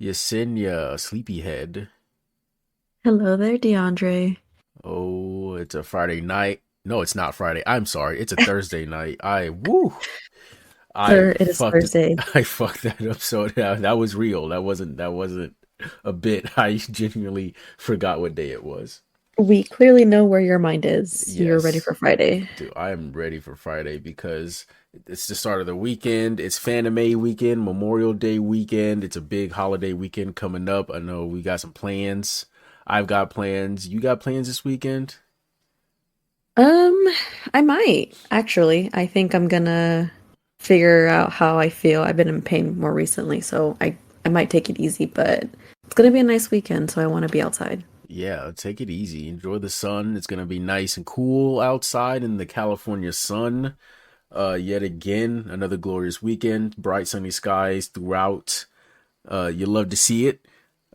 Yesenia, sleepyhead. Hello there, DeAndre. Oh, it's a Friday night. No, it's not Friday. I'm sorry. It's a Thursday night. I Sir, it is fucked Thursday. I fucked that up. So that was real. That wasn't a bit. I genuinely forgot what day it was. We clearly know where your mind is. You're ready Yes. for Friday. Dude, I am ready for Friday because it's the start of the weekend. It's Fanime weekend, Memorial Day weekend. It's a big holiday weekend coming up. I know we got some plans. I've got plans. You got plans this weekend? Um, I might actually. I think I'm gonna figure out how I feel. I've been in pain more recently, so I might take it easy, but it's gonna be a nice weekend, so I want to be outside. Yeah, take it easy. Enjoy the sun. It's gonna be nice and cool outside in the California sun. Yet again, another glorious weekend. Bright sunny skies throughout. You love to see it.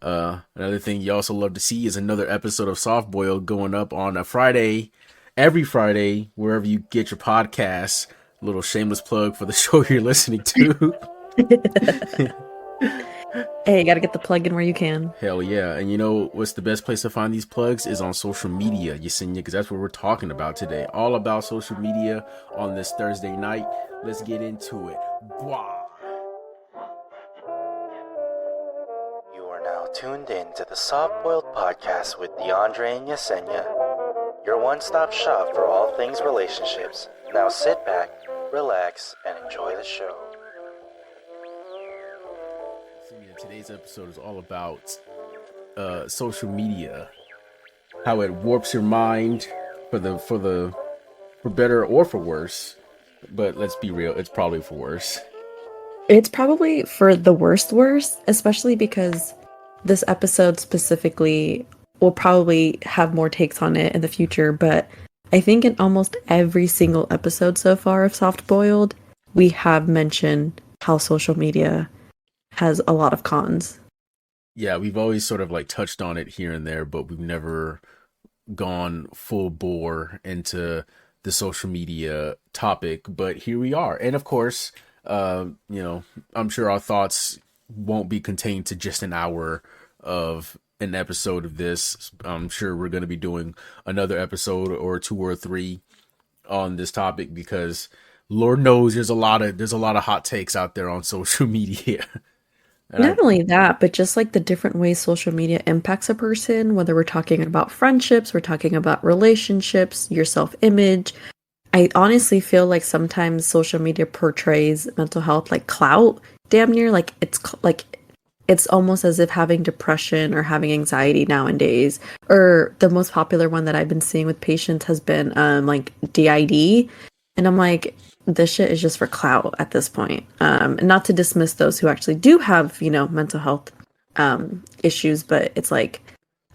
Another thing you also love to see is another episode of Soft Boiled going up on a Friday, every Friday, wherever you get your podcasts. Little shameless plug for the show you're listening to. Hey, you gotta get the plug in where you can. Hell yeah. And you know what's the best place to find these plugs is on social media, Yesenia, because that's what we're talking about today. All about social media on this Thursday night. Let's get into it. Blah. You are now tuned in to the Soft Boiled Podcast with DeAndre and Yesenia, your one-stop shop for all things relationships. Now sit back, relax, and enjoy the show. Yesenia, today's episode is all about social media, how it warps your mind for better or for worse. But let's be real, it's probably for worse. It's probably for the worst, especially because this episode specifically will probably have more takes on it in the future, but I think in almost every single episode so far of Soft Boiled, we have mentioned how social media has a lot of cons. Yeah, we've always sort of like touched on it here and there, but we've never gone full bore into the social media topic. But here we are. And of course, I'm sure our thoughts won't be contained to just an hour of an episode of this. I'm sure we're going to be doing another episode or two or three on this topic because Lord knows there's a lot of hot takes out there on social media. And I Not only that, but just like the different ways social media impacts a person, whether we're talking about friendships, we're talking about relationships, your self-image. I honestly feel like sometimes social media portrays mental health like clout, damn near like it's almost as if having depression or having anxiety nowadays. Or the most popular one that I've been seeing with patients has been like DID. And I'm like, this shit is just for clout at this point. And not to dismiss those who actually do have, mental health issues, but it's like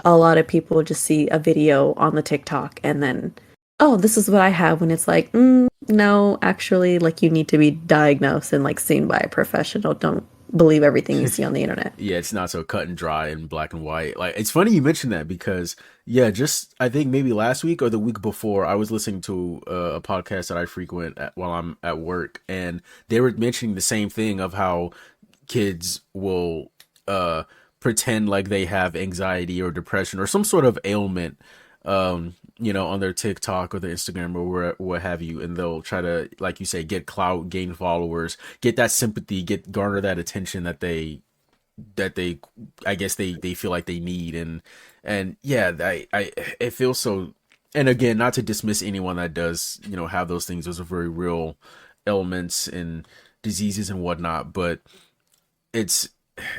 a lot of people just see a video on the TikTok and then, oh, this is what I have. When it's like, no, actually, like you need to be diagnosed and like seen by a professional. Don't believe everything you see on the internet. yeah, it's not so cut and dry and black and white. Like it's funny you mentioned that because yeah, just I think maybe last week or the week before, I was listening to a podcast that I frequent while I'm at work, and they were mentioning the same thing of how kids will pretend like they have anxiety or depression or some sort of ailment on their TikTok or their Instagram or what have you, and they'll try to, like you say, get clout, gain followers, get that sympathy, get garner that attention that they I guess they feel like they need, and yeah, I it feels so. And again, not to dismiss anyone that does have those things. Those are very real ailments and diseases and whatnot, but it's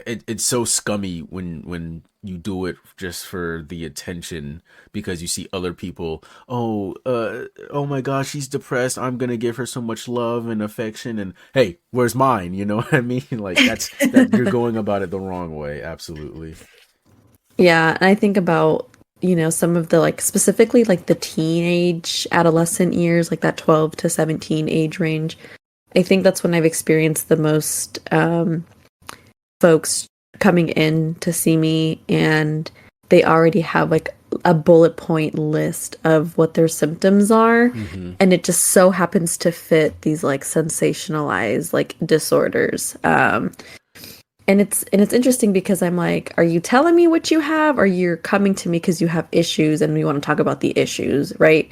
it's so scummy when you do it just for the attention because you see other people, oh my gosh, she's depressed, I'm gonna give her so much love and affection, and hey, where's mine, you know what I mean? Like that you're going about it the wrong way. Absolutely. Yeah, and I think about, some of the like specifically like the teenage adolescent years, like that 12 to 17 age range. I think that's when I've experienced the most folks coming in to see me and they already have like a bullet point list of what their symptoms are, Hmm. and it just so happens to fit these like sensationalized like disorders. and it's interesting because I'm like, are you telling me what you have, or you're coming to me because you have issues and we want to talk about the issues, right?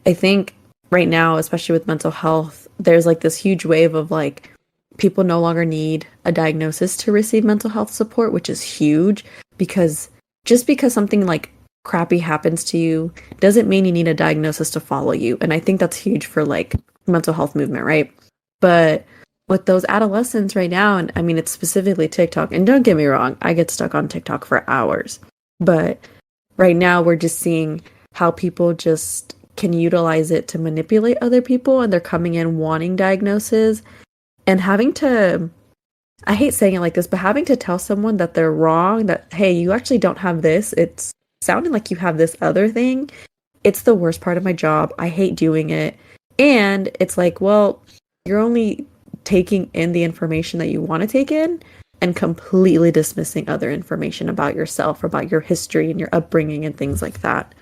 I think right now, especially with mental health, there's like this huge wave of like people no longer need a diagnosis to receive mental health support, which is huge because just because something like crappy happens to you doesn't mean you need a diagnosis to follow you. And I think that's huge for like mental health movement, right? But with those adolescents right now, and I mean, it's specifically TikTok, and don't get me wrong, I get stuck on TikTok for hours. But right now, we're just seeing how people just can utilize it to manipulate other people, and they're coming in wanting diagnoses and having to, I hate saying it like this, but having to tell someone that they're wrong, that, hey, you actually don't have this. It's sounding like you have this other thing. It's the worst part of my job. I hate doing it. And it's like, well, you're only taking in the information that you want to take in and completely dismissing other information about yourself, or about your history and your upbringing and things like that.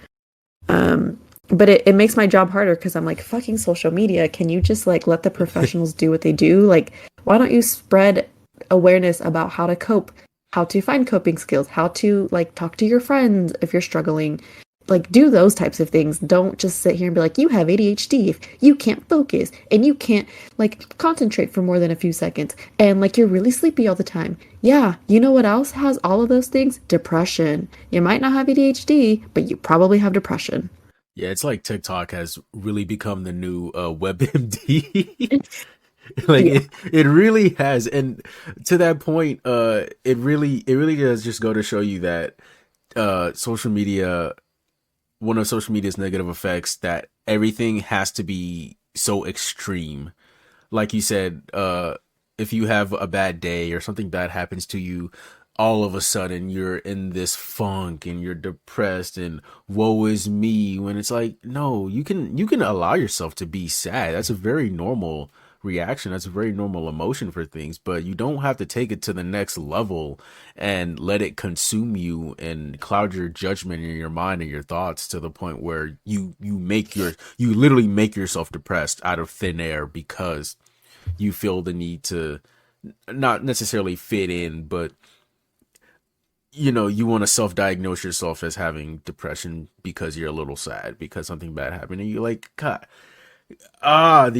But it makes my job harder because I'm like, fucking social media, can you just like let the professionals do what they do? Like, why don't you spread awareness about how to cope, how to find coping skills, how to like talk to your friends if you're struggling, like do those types of things. Don't just sit here and be like, you have ADHD if you can't focus and you can't like concentrate for more than a few seconds and like you're really sleepy all the time. Yeah, you know what else has all of those things? Depression. You might not have ADHD, but you probably have depression. Yeah, it's like TikTok has really become the new WebMD. Like Yeah. it really has. And to that point, it really does just go to show you that social media, one of social media's negative effects, that everything has to be so extreme. Like you said, if you have a bad day or something bad happens to you, all of a sudden you're in this funk and you're depressed and woe is me, when it's like, no, you can allow yourself to be sad. That's a very normal reaction. That's a very normal emotion for things, but you don't have to take it to the next level and let it consume you and cloud your judgment in your mind and your thoughts to the point where you literally make yourself depressed out of thin air because you feel the need to not necessarily fit in, but you want to self-diagnose yourself as having depression because you're a little sad because something bad happened, and you're like, God, everyone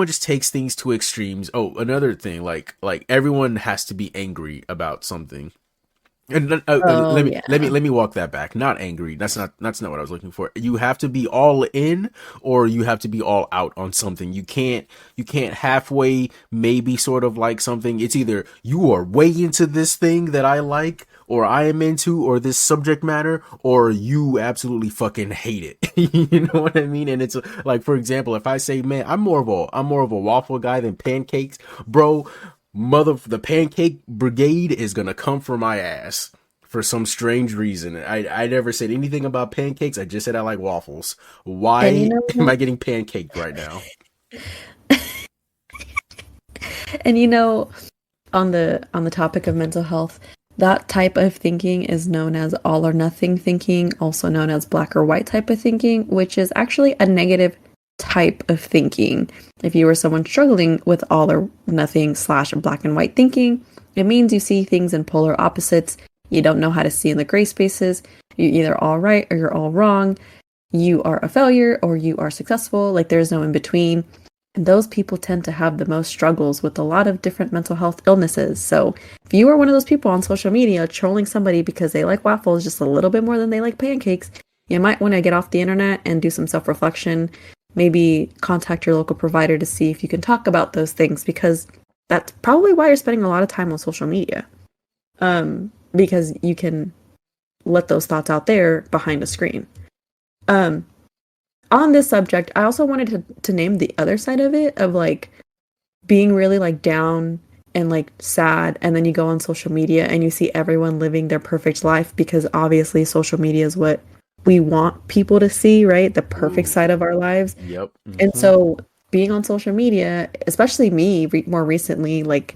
just takes things to extremes. Oh, another thing, like everyone has to be angry about something. And Oh, let me walk that back. Not angry. That's not what I was looking for. You have to be all in, or you have to be all out on something. You can't halfway maybe sort of like something. It's either you are way into this thing that I like or I am into, or this subject matter, or you absolutely fucking hate it. You know what I mean? And it's like, for example, if I say, man, I'm more of a waffle guy than pancakes, bro. The pancake brigade is gonna come for my ass for some strange reason. I never said anything about pancakes. I just said I like waffles. and you Why am know, I getting pancaked right now? and you know, on the topic of mental health, that type of thinking is known as all or nothing thinking, also known as black or white type of thinking, which is actually a negative type of thinking. If you were someone struggling with all or nothing slash black and white thinking, it means you see things in polar opposites. You don't know how to see in the gray spaces. You're either all right or you're all wrong. You are a failure or you are successful. Like there's no in between. And those people tend to have the most struggles with a lot of different mental health illnesses. So if you are one of those people on social media trolling somebody because they like waffles just a little bit more than they like pancakes, you might want to get off the internet and do some self-reflection. Maybe contact your local provider to see if you can talk about those things, because that's probably why you're spending a lot of time on social media. Because you can let those thoughts out there behind a screen. Um, on this subject, I also wanted to name the other side of it, of like being really like down and like sad, and then you go on social media and you see everyone living their perfect life, because obviously social media is what we want people to see, right? The perfect Ooh, side of our lives. yep. And so being on social media, especially me more recently, like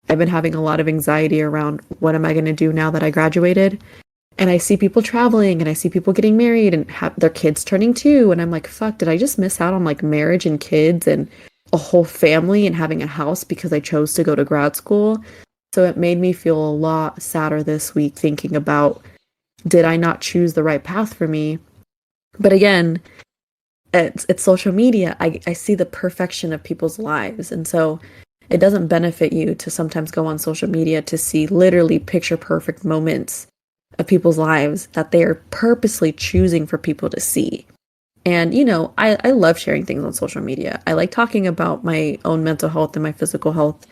I've been having a lot of anxiety around what am I going to do now that I graduated? And I see people traveling and I see people getting married and have their kids turning two. And I'm like, fuck, did I just miss out on like marriage and kids? And a whole family and having a house because I chose to go to grad school. So it made me feel a lot sadder this week thinking about, did I not choose the right path for me? But again, it's social media. I see the perfection of people's lives. And so it doesn't benefit you to sometimes go on social media to see literally picture perfect moments of people's lives that they are purposely choosing for people to see. And, I love sharing things on social media. I like talking about my own mental health and my physical health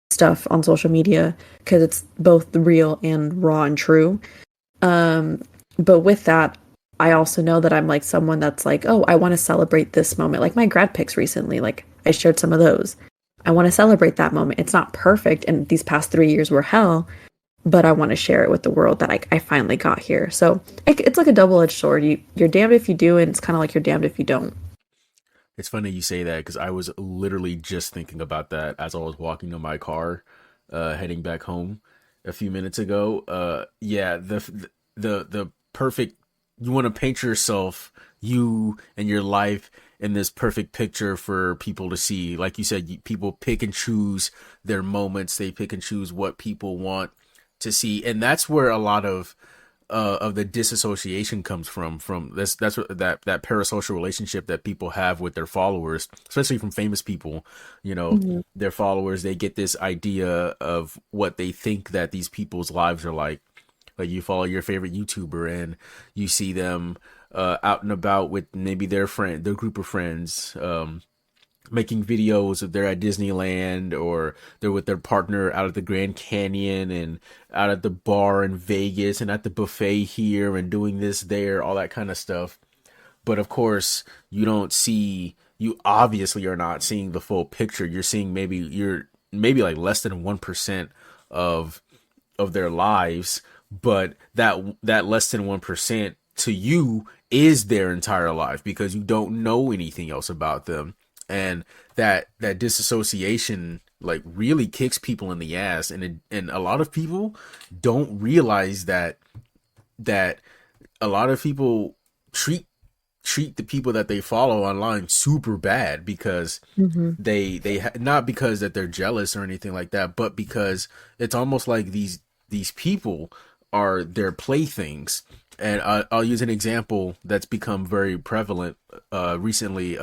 stuff on social media because it's both real and raw and true. But with that, I also know that I'm like someone that's like, oh, I want to celebrate this moment. Like my grad pics recently, like I shared some of those. I want to celebrate that moment. It's not perfect, and these past 3 years were hell, but I want to share it with the world that I finally got here. So it's like a double-edged sword. You're damned if you do, and it's kind of like you're damned if you don't. It's funny you say that because I was literally just thinking about that as I was walking to my car, heading back home a few minutes ago. Yeah, the perfect. You want to paint yourself, you and your life in this perfect picture for people to see. Like you said, people pick and choose their moments. They pick and choose what people want to see, and that's where a lot of the disassociation comes from this. That's what that parasocial relationship that people have with their followers, especially from famous people. Their followers, they get this idea of what they think that these people's lives are like. Like you follow your favorite YouTuber and you see them out and about with maybe their group of friends, making videos of they're at Disneyland or they're with their partner out at the Grand Canyon and out at the bar in Vegas and at the buffet here and doing this there, all that kind of stuff. But of course, you obviously are not seeing the full picture. You're maybe like less than 1% of their lives, but that less than 1% to you is their entire life because you don't know anything else about them. And that disassociation like really kicks people in the ass, and a lot of people don't realize that a lot of people treat the people that they follow online super bad because not because that they're jealous or anything like that, but because it's almost like these people are their playthings. And I'll use an example that's become very prevalent recently.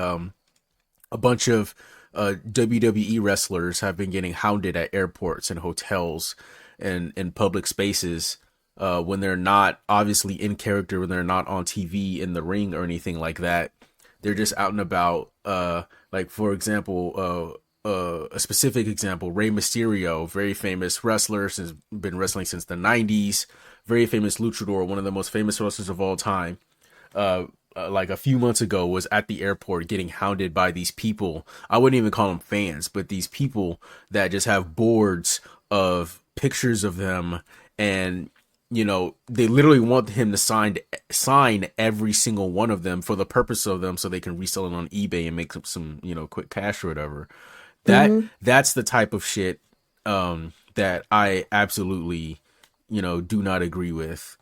A bunch of WWE wrestlers have been getting hounded at airports and hotels and in public spaces when they're not obviously in character, when they're not on TV in the ring or anything like that. They're just out and about. Like, for example, a specific example, Rey Mysterio, very famous wrestler, has been wrestling since the 90s, very famous luchador, one of the most famous wrestlers of all time. Like a few months ago was at the airport getting hounded by these people. I wouldn't even call them fans, but these people that just have boards of pictures of them, and they literally want him to sign every single one of them for the purpose of them so they can resell it on eBay and make some quick cash or whatever. That's the type of shit that I absolutely do not agree with.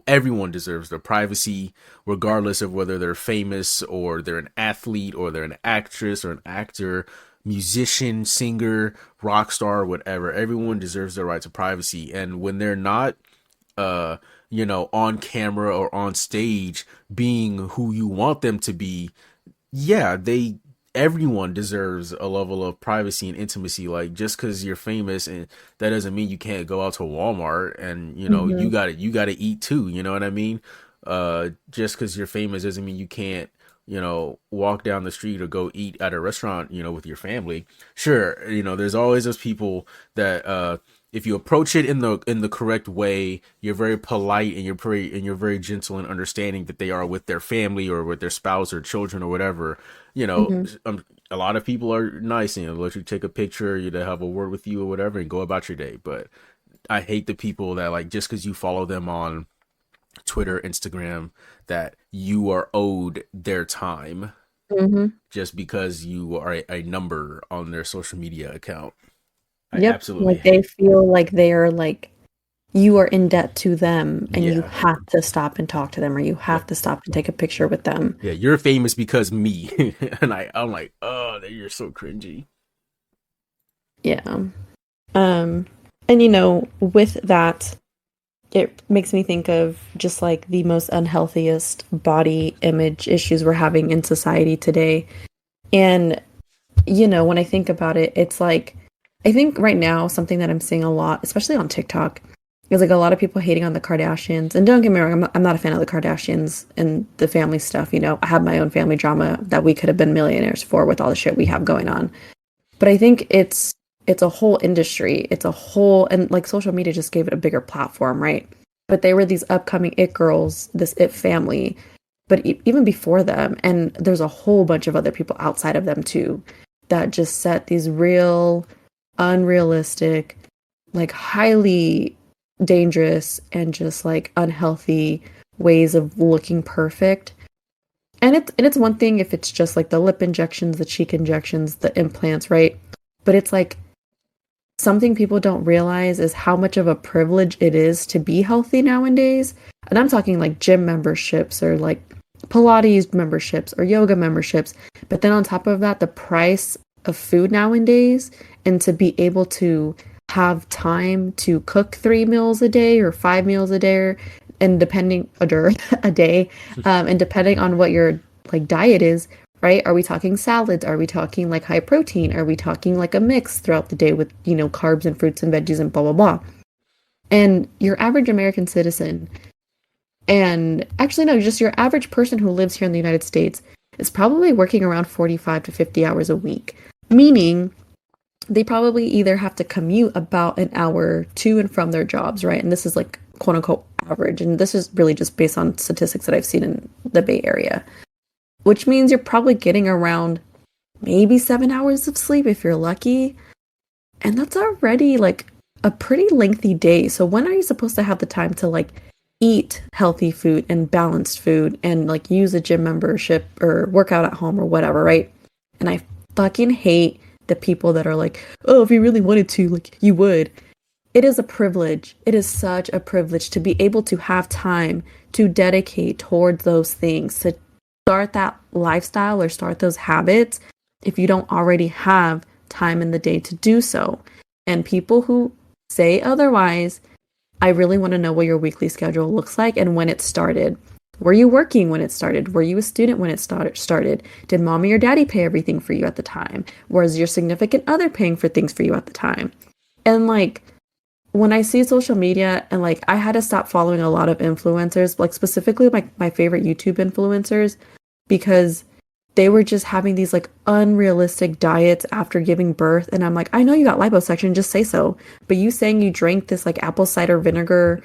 Everyone deserves their privacy, regardless of whether they're famous or they're an athlete or they're an actress or an actor, musician, singer, rock star, whatever. Everyone deserves their right to privacy. And when they're not, on camera or on stage being who you want them to be, yeah, everyone deserves a level of privacy and intimacy. Like, just because you're famous, and that doesn't mean you can't go out to Walmart and you got to eat too. You know what I mean? Just because you're famous doesn't mean you can't walk down the street or go eat at a restaurant with your family. Sure, there's always those people that if you approach it in the correct way, you're very polite and you're very gentle and understanding that they are with their family or with their spouse or children or whatever. A lot of people are nice and let you take a picture, to have a word with you or whatever, and go about your day. But I hate the people that, like, just because you follow them on Twitter, Instagram, that you are owed their time just because you are a number on their social media account. I Yep, absolutely like they hate. feel like they're like you are in debt to them and you Yeah. have to stop and talk to them or you Yeah. have to stop and take a picture with them. Yeah, you're famous because me. And I'm like, oh, you're so cringy. Yeah. Um, and with that, it makes me think of just like the most unhealthiest body image issues we're having in society today. And, when I think about it, it's like, I think right now, something that I'm seeing a lot, especially on TikTok, is like a lot of people hating on the Kardashians. And don't get me wrong, I'm not a fan of the Kardashians and the family stuff. I have my own family drama that we could have been millionaires for with all the shit we have going on. But I think it's a whole industry. It's a whole, and like social media just gave it a bigger platform, right? But they were these upcoming it girls, this it family. But even before them, and there's a whole bunch of other people outside of them too, that just set these real, unrealistic, like highly dangerous and just like unhealthy ways of looking perfect. And it's one thing if it's just like the lip injections, the cheek injections, the implants, right? But it's like something people don't realize is how much of a privilege it is to be healthy nowadays. And I'm talking like gym memberships or like Pilates memberships or yoga memberships. But then on top of that, the price of food nowadays and to be able to have time to cook 3 meals a day or 5 meals a day and depending a day and depending on what your like diet is, right? Are we talking salads? Are we talking like high protein? Are we talking like a mix throughout the day with, carbs and fruits and veggies and blah, blah, blah? And your average American citizen, and actually, no, just your average person who lives here in the United States is probably working around 45 to 50 hours a week, meaning they probably either have to commute about an hour to and from their jobs, right? And this is like quote unquote average. And this is really just based on statistics that I've seen in the Bay Area, which means you're probably getting around maybe 7 hours of sleep if you're lucky. And that's already like a pretty lengthy day. So when are you supposed to have the time to like eat healthy food and balanced food and like use a gym membership or work out at home or whatever, right? And I fucking hate the people that are like, oh, if you really wanted to, like you would. It is a privilege. It is such a privilege to be able to have time to dedicate towards those things, to start that lifestyle or start those habits if you don't already have time in the day to do so. And people who say otherwise, I really want to know what your weekly schedule looks like and when it started. Were you working when it started? Were you a student when it started? Did mommy or daddy pay everything for you at the time? Was your significant other paying for things for you at the time? And like, when I see social media and like I had to stop following a lot of influencers, like specifically my favorite YouTube influencers, because they were just having these like unrealistic diets after giving birth. And I'm like, I know you got liposuction, just say so. But you saying you drank this like apple cider vinegar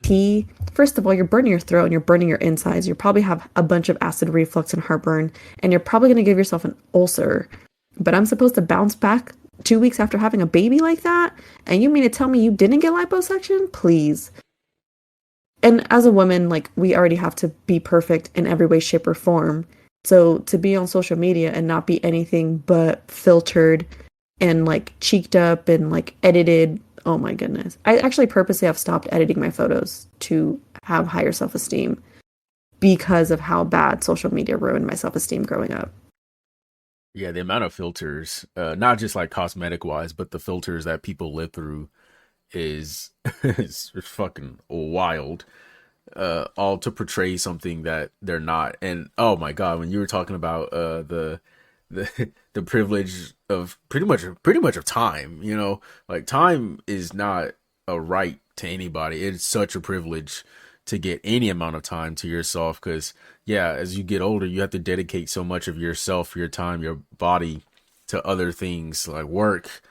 tea, first of all, you're burning your throat and you're burning your insides. You probably have a bunch of acid reflux and heartburn, and you're probably going to give yourself an ulcer. But I'm supposed to bounce back 2 weeks after having a baby like that? And you mean to tell me you didn't get liposuction? Please. And as a woman, like we already have to be perfect in every way, shape, or form. So to be on social media and not be anything but filtered and like cheeked up and like edited, oh my goodness. I actually purposely have stopped editing my photos to have higher self-esteem because of how bad social media ruined my self-esteem growing up. Yeah, the amount of filters, not just like cosmetic wise, but the filters that people live through is is fucking wild. All to portray something that they're not. And oh my god, when you were talking about the the privilege of pretty much of time, like time is not a right to anybody. It's such a privilege to get any amount of time to yourself because yeah, as you get older, you have to dedicate so much of yourself, your time, your body to other things like work.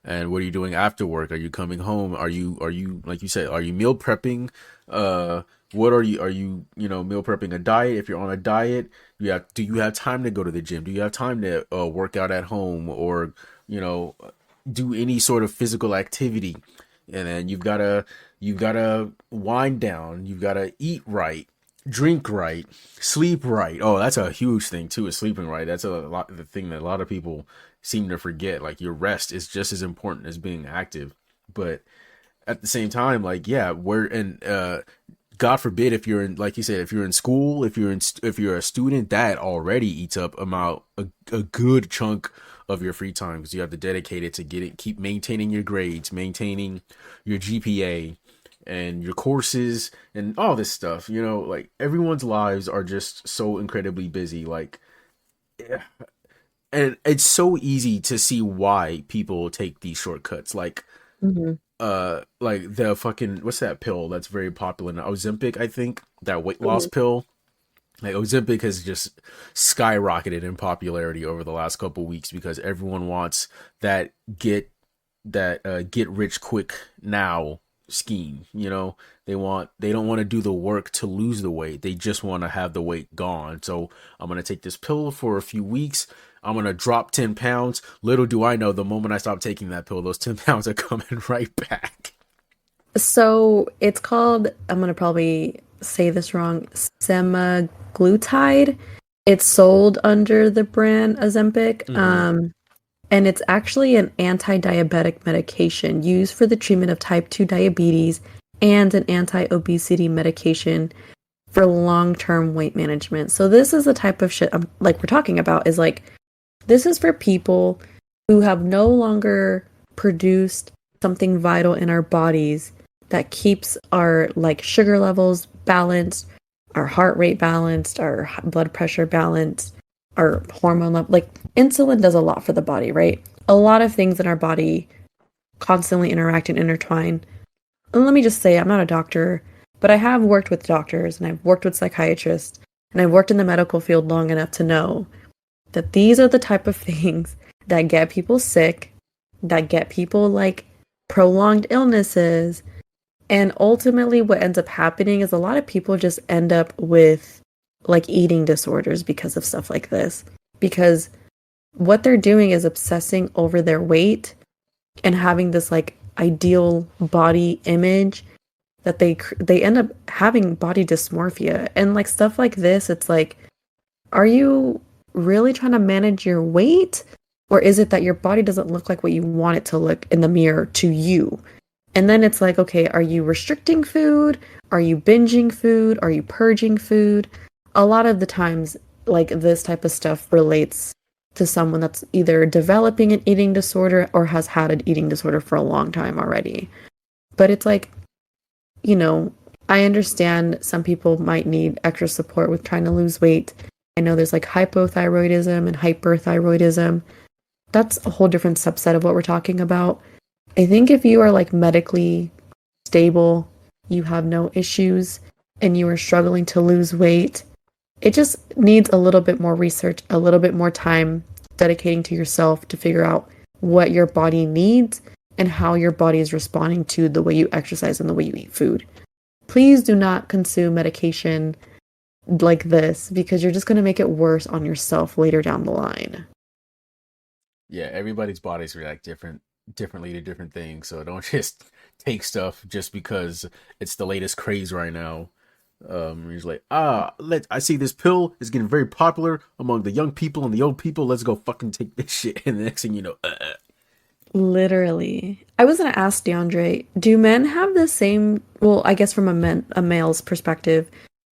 And what are you doing after work? Are you coming home? Are you like you said, are you meal prepping? What are you meal prepping a diet? If you're on a diet, do you have time to go to the gym? Do you have time to work out at home or, you know, do any sort of physical activity? And then you've gotta wind down. You've gotta eat right, drink right, sleep right. Oh, that's a huge thing too, is sleeping right. That's a lot the thing that a lot of people seem to forget. Like your rest is just as important as being active. But at the same time, like, yeah, we're in, God forbid, if you're in, like you said, if you're in school, if you're a student, that already eats up a good chunk of your free time, because you have to dedicate it to keep maintaining your grades, maintaining your GPA and your courses and all this stuff. Like, everyone's lives are just so incredibly busy. Like, and it's so easy to see why people take these shortcuts. Hmm. Like the fucking, what's that pill that's very popular now? Ozempic, I think, that weight loss Hmm. pill. Like, Ozempic has just skyrocketed in popularity over the last couple weeks because everyone wants that get rich quick now scheme. They don't want to do the work to lose the weight. They just want to have the weight gone. So I'm gonna take this pill for a few weeks. I'm gonna drop 10 pounds. Little do I know, the moment I stop taking that pill, those 10 pounds are coming right back. So it's called, I'm gonna probably say this wrong, semaglutide. It's sold under the brand Ozempic. Mm-hmm. And it's actually an anti-diabetic medication used for the treatment of type 2 diabetes and an anti-obesity medication for long-term weight management. So this is the type of shit like we're talking about is like this is for people who have no longer produced something vital in our bodies that keeps our like sugar levels balanced, our heart rate balanced, our blood pressure balanced, our hormone level. Like insulin does a lot for the body, right? A lot of things in our body constantly interact and intertwine. And let me just say, I'm not a doctor, but I have worked with doctors and I've worked with psychiatrists and I've worked in the medical field long enough to know that these are the type of things that get people sick, that get people like prolonged illnesses. And ultimately, what ends up happening is a lot of people just end up with like eating disorders because of stuff like this. Because what they're doing is obsessing over their weight and having this like ideal body image that they end up having body dysmorphia and like stuff like this. It's like, are you really trying to manage your weight, or is it that your body doesn't look like what you want it to look in the mirror to you? And then it's like, okay, are you restricting food? Are you binging food? Are you purging food? A lot of the times, like this type of stuff relates to someone that's either developing an eating disorder or has had an eating disorder for a long time already. But it's like, you know, I understand some people might need extra support with trying to lose weight. I know there's like hypothyroidism and hyperthyroidism. That's a whole different subset of what we're talking about. I think if you are like medically stable, you have no issues, and you are struggling to lose weight, it just needs a little bit more research, a little bit more time dedicating to yourself to figure out what your body needs and how your body is responding to the way you exercise and the way you eat food. Please do not consume medication like this because you're just going to make it worse on yourself later down the line. Yeah, everybody's bodies react differently to different things. So don't just take stuff just because it's the latest craze right now. He's like, I see this pill is getting very popular among the young people and the old people. Let's go fucking take this shit. And the next thing you know, Literally. I was going to ask DeAndre, do men have the same, well, I guess from a male's perspective,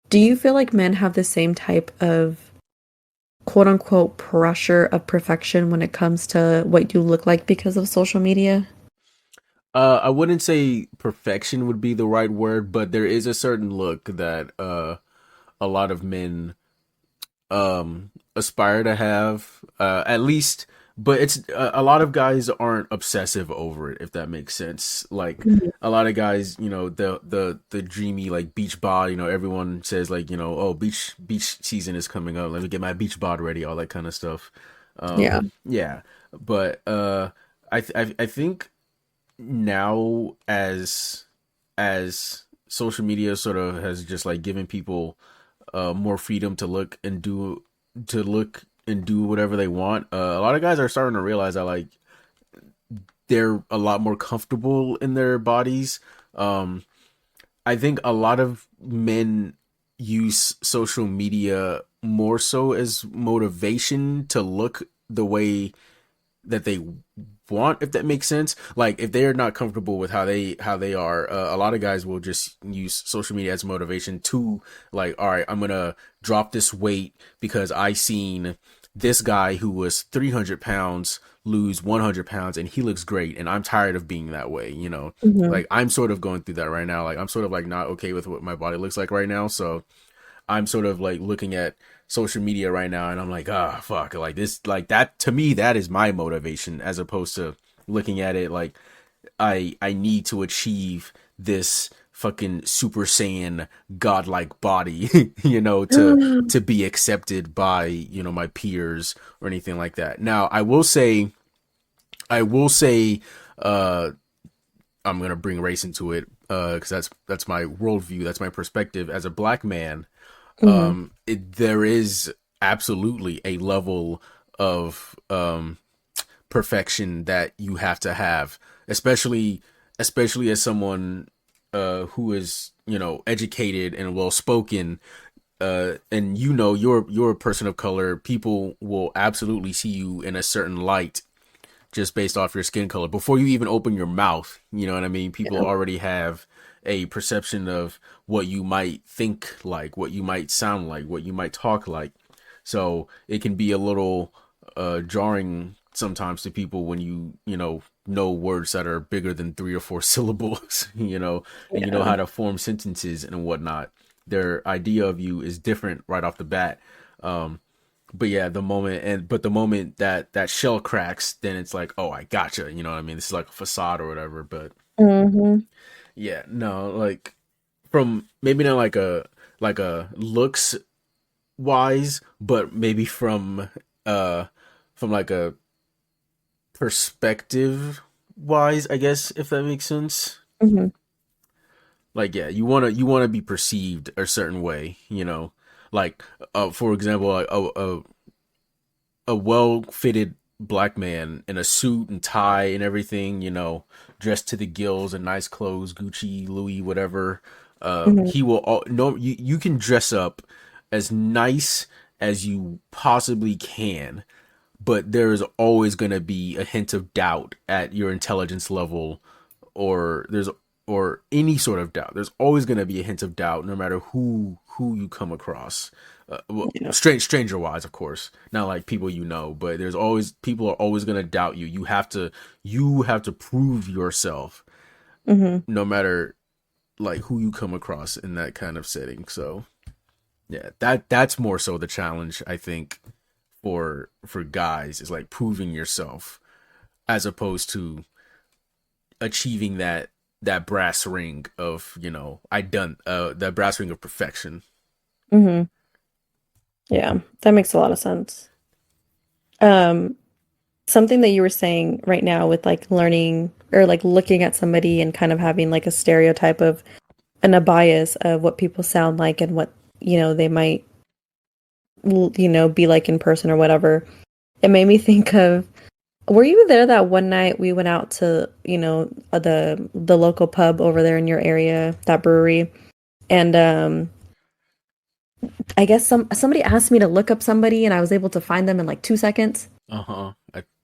do you feel like men have the same type of quote unquote pressure of perfection when it comes to what you look like because of social media? I wouldn't say perfection would be the right word, but there is a certain look that a lot of men aspire to have, at least. But it's a lot of guys aren't obsessive over it, if that makes sense. Like, Mhm. a lot of guys, the dreamy like beach bod. Everyone says, like, oh, beach season is coming up, let me get my beach bod ready, all that kind of stuff. Yeah. Yeah, but I think now, as social media sort of has just like given people more freedom to look and do whatever they want, a lot of guys are starting to realize that, like, they're a lot more comfortable in their bodies. um I think a lot of men use social media more so as motivation to look the way that they want, if that makes sense. Like if they're not comfortable with how they are, a lot of guys will just use social media as motivation to like, all right, I'm gonna drop this weight because I seen this guy who was 300 pounds lose 100 pounds and he looks great and I'm tired of being that way, you know. Mm-hmm. Like I'm sort of going through that right now. Like I'm sort of like not okay with what my body looks like right now, so I'm sort of like looking at social media right now and I'm like, ah, fuck, like this, like that, to me that is my motivation, as opposed to looking at it like I need to achieve this fucking super saiyan godlike body you know, to be accepted by, you know, my peers or anything like that. Now I will say uh I'm gonna bring race into it because that's my worldview, that's my perspective as a black man. Mm-hmm. There is absolutely a level of perfection that you have to have, especially as someone who is, you know, educated and well spoken. And you know, you're a person of color. People will absolutely see you in a certain light just based off your skin color before you even open your mouth. You know what I mean? People Yeah. already have a perception of what you might think like, what you might sound like, what you might talk like. So it can be a little jarring sometimes to people when you know words that are bigger than 3 or 4 syllables, you know, and you know Yeah. how to form sentences and whatnot. Their idea of you is different right off the bat. But yeah, the moment that that shell cracks, then it's like, oh, I gotcha. You know what I mean? This is like a facade or whatever. But Mm-hmm. yeah, no, like from maybe not like a looks wise, but maybe from like a perspective wise, I guess, if that makes sense. Mm-hmm. Like yeah, you wanna be perceived a certain way, you know. Like for example, like a well fitted black man in a suit and tie and everything, you know, dressed to the gills and nice clothes, Gucci, Louis, whatever. Mm-hmm. He will no, you can dress up as nice as you possibly can, but there is always going to be a hint of doubt at your intelligence level, or there's or any sort of doubt. There's always going to be a hint of doubt, no matter who you come across. Well, Yeah. stranger wise, of course, not like people you know, but there's always people are always going to doubt you. You have to prove yourself, Mm-hmm. no matter like who you come across in that kind of setting. So yeah, that's more so the challenge, I think, for guys, is like proving yourself as opposed to achieving that brass ring of, you know, that brass ring of perfection. Mm-hmm. Yeah, that makes a lot of sense. Um, Something that you were saying right now with like learning or like looking at somebody and kind of having like a stereotype of and a bias of what people sound like and what, they might, be like in person or whatever. It made me think of, were you there that one night we went out to, the local pub over there in your area, that brewery, and I guess somebody asked me to look up somebody and I was able to find them in like 2 seconds. I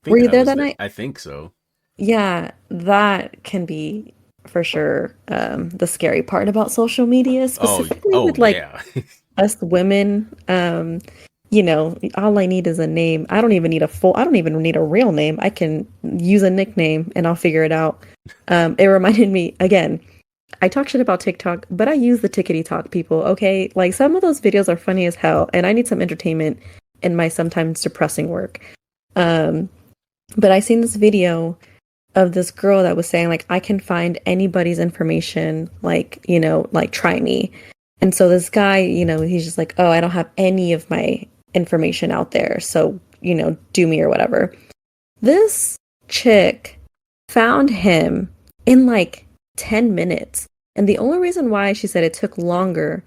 Were think you I there was that there. night? I think so. Yeah, that can be for sure the scary part about social media, specifically Oh with like yeah. us women. All I need is a name. I don't even need a real name. I can use a nickname and I'll figure it out. It reminded me again, I talk shit about TikTok, but I use the tickety talk people, okay? Like some of those videos are funny as hell and I need some entertainment in my sometimes depressing work. Um, but I seen this video of this girl that was saying like I can find anybody's information, like, like try me. And so this guy, he's just like, "Oh, I don't have any of my information out there. So, do me or whatever." This chick found him in like 10 minutes. And the only reason why she said it took longer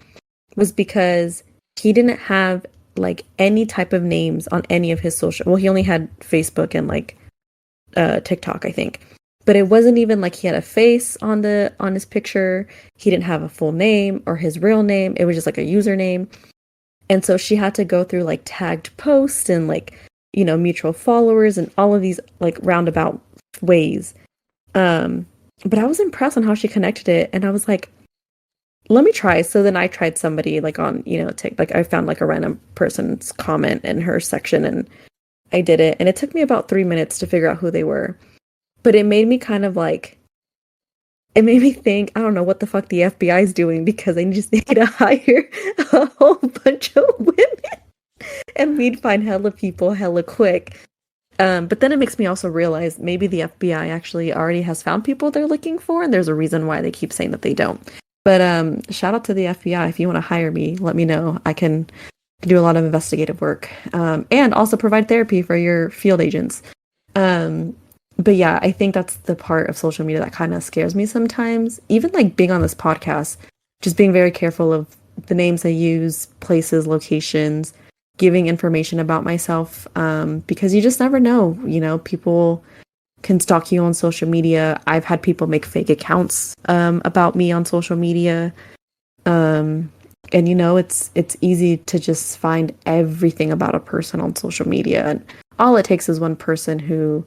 was because he didn't have like any type of names on any of his social. Well, he only had Facebook and like TikTok, I think. But it wasn't even like he had a face on his picture. He didn't have a full name or his real name. It was just like a username. And so she had to go through like tagged posts and like, mutual followers and all of these like roundabout ways. Um, but I was impressed on how she connected it, and I was like, let me try. So then I tried somebody like on, like I found like a random person's comment in her section and I did it. And it took me about 3 minutes to figure out who they were. But it made me kind of like, it made me think, I don't know what the fuck the FBI is doing because they just need to hire a whole bunch of women and we'd find hella people hella quick. But then it makes me also realize maybe the FBI actually already has found people they're looking for, and there's a reason why they keep saying that they don't. But shout out to the FBI. If you want to hire me, let me know. I can do a lot of investigative work and also provide therapy for your field agents. But yeah, I think that's the part of social media that kind of scares me sometimes. Even like being on this podcast, just being very careful of the names I use, places, locations, giving information about myself because you just never know. People can stalk you on social media. I've had people make fake accounts about me on social media. And it's easy to just find everything about a person on social media. And all it takes is one person who,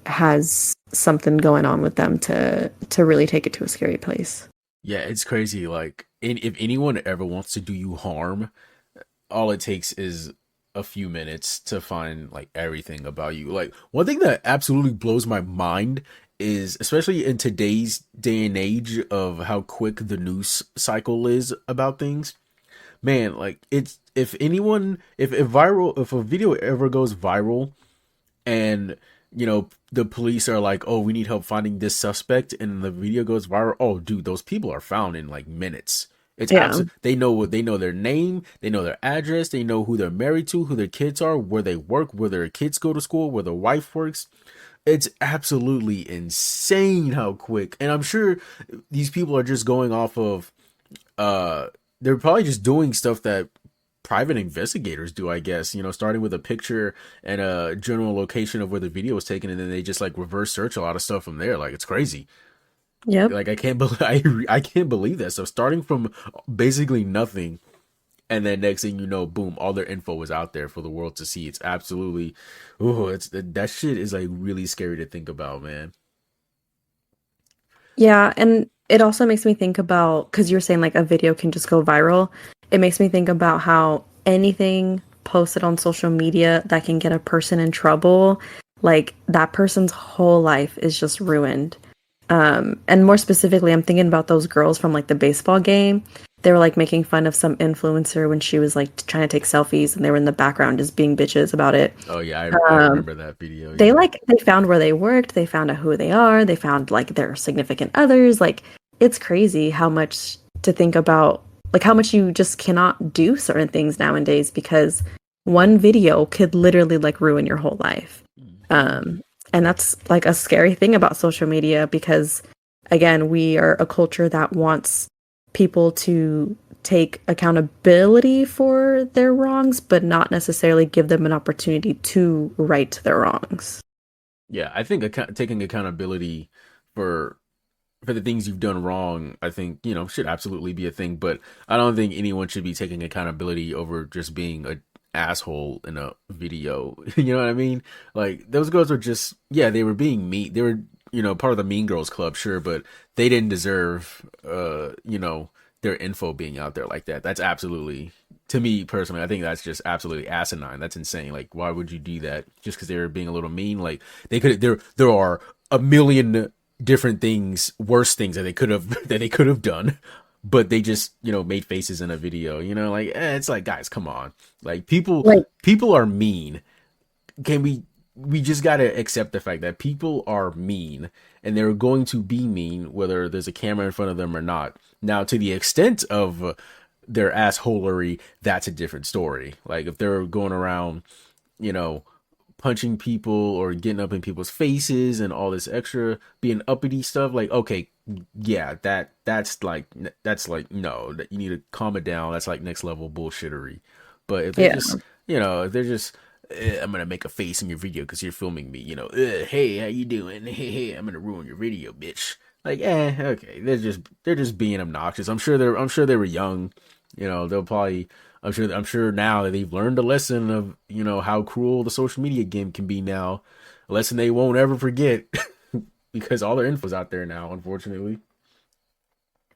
has something going on with them to really take it to a scary place. Yeah, it's crazy. Like, if anyone ever wants to do you harm, all it takes is a few minutes to find like everything about you. Like, one thing that absolutely blows my mind is, especially in today's day and age of how quick the news cycle is about things, man, like it's if anyone if a video ever goes viral and the police are like, oh, we need help finding this suspect, and the video goes viral, oh dude, those people are found in like minutes. It's they know their name, they know their address, they know who they're married to, who their kids are, where they work, where their kids go to school, where their wife works. It's absolutely insane how quick. And I'm sure these people are just going off of they're probably just doing stuff that private investigators do, I guess, starting with a picture and a general location of where the video was taken, and then they just like reverse search a lot of stuff from there. Like, it's crazy. Yep. Like, I can't believe I can't believe that. So starting from basically nothing, and then next thing you know, boom, all their info is out there for the world to see. It's absolutely, that shit is like really scary to think about, man. Yeah, and it also makes me think about, because you're saying like a video can just go viral. It makes me think about how anything posted on social media that can get a person in trouble, like that person's whole life is just ruined. And more specifically, I'm thinking about those girls from like the baseball game. They were like making fun of some influencer when she was like trying to take selfies, and they were in the background just being bitches about it. Oh yeah, I remember that video. Yeah. They found where they worked, they found out who they are, they found like their significant others. Like, it's crazy how much to think about, like how much you just cannot do certain things nowadays because one video could literally like ruin your whole life. And that's like a scary thing about social media because, again, we are a culture that wants people to take accountability for their wrongs, but not necessarily give them an opportunity to right their wrongs. Yeah, I think taking accountability for the things you've done wrong, I think, should absolutely be a thing. But I don't think anyone should be taking accountability over just being a asshole in a video. You know what I mean? Like, those girls were just, yeah, they were being mean. They were, part of the Mean Girls Club, sure, but they didn't deserve, their info being out there like that. That's absolutely, to me personally, I think that's just absolutely asinine. That's insane. Like, why would you do that just because they were being a little mean? Like, they could, there are a million different things, worse things that they could have done, but they just made faces in a video. It's like, guys, come on. Like, people are mean. Can we just gotta accept the fact that people are mean, and they're going to be mean whether there's a camera in front of them or not. Now, to the extent of their assholery, that's a different story. Like, if they're going around punching people or getting up in people's faces and all this extra being uppity stuff, like, okay, yeah, that's like no, that you need to calm it down. That's like next level bullshittery. But if they're just if they're just I'm gonna make a face in your video because you're filming me, hey, how you doing? Hey, I'm gonna ruin your video, bitch. Like, okay, they're just being obnoxious. I'm sure they were young. They'll probably, I'm sure now that they've learned a lesson of how cruel the social media game can be now. a lesson they won't ever forget because all their info's out there now, unfortunately.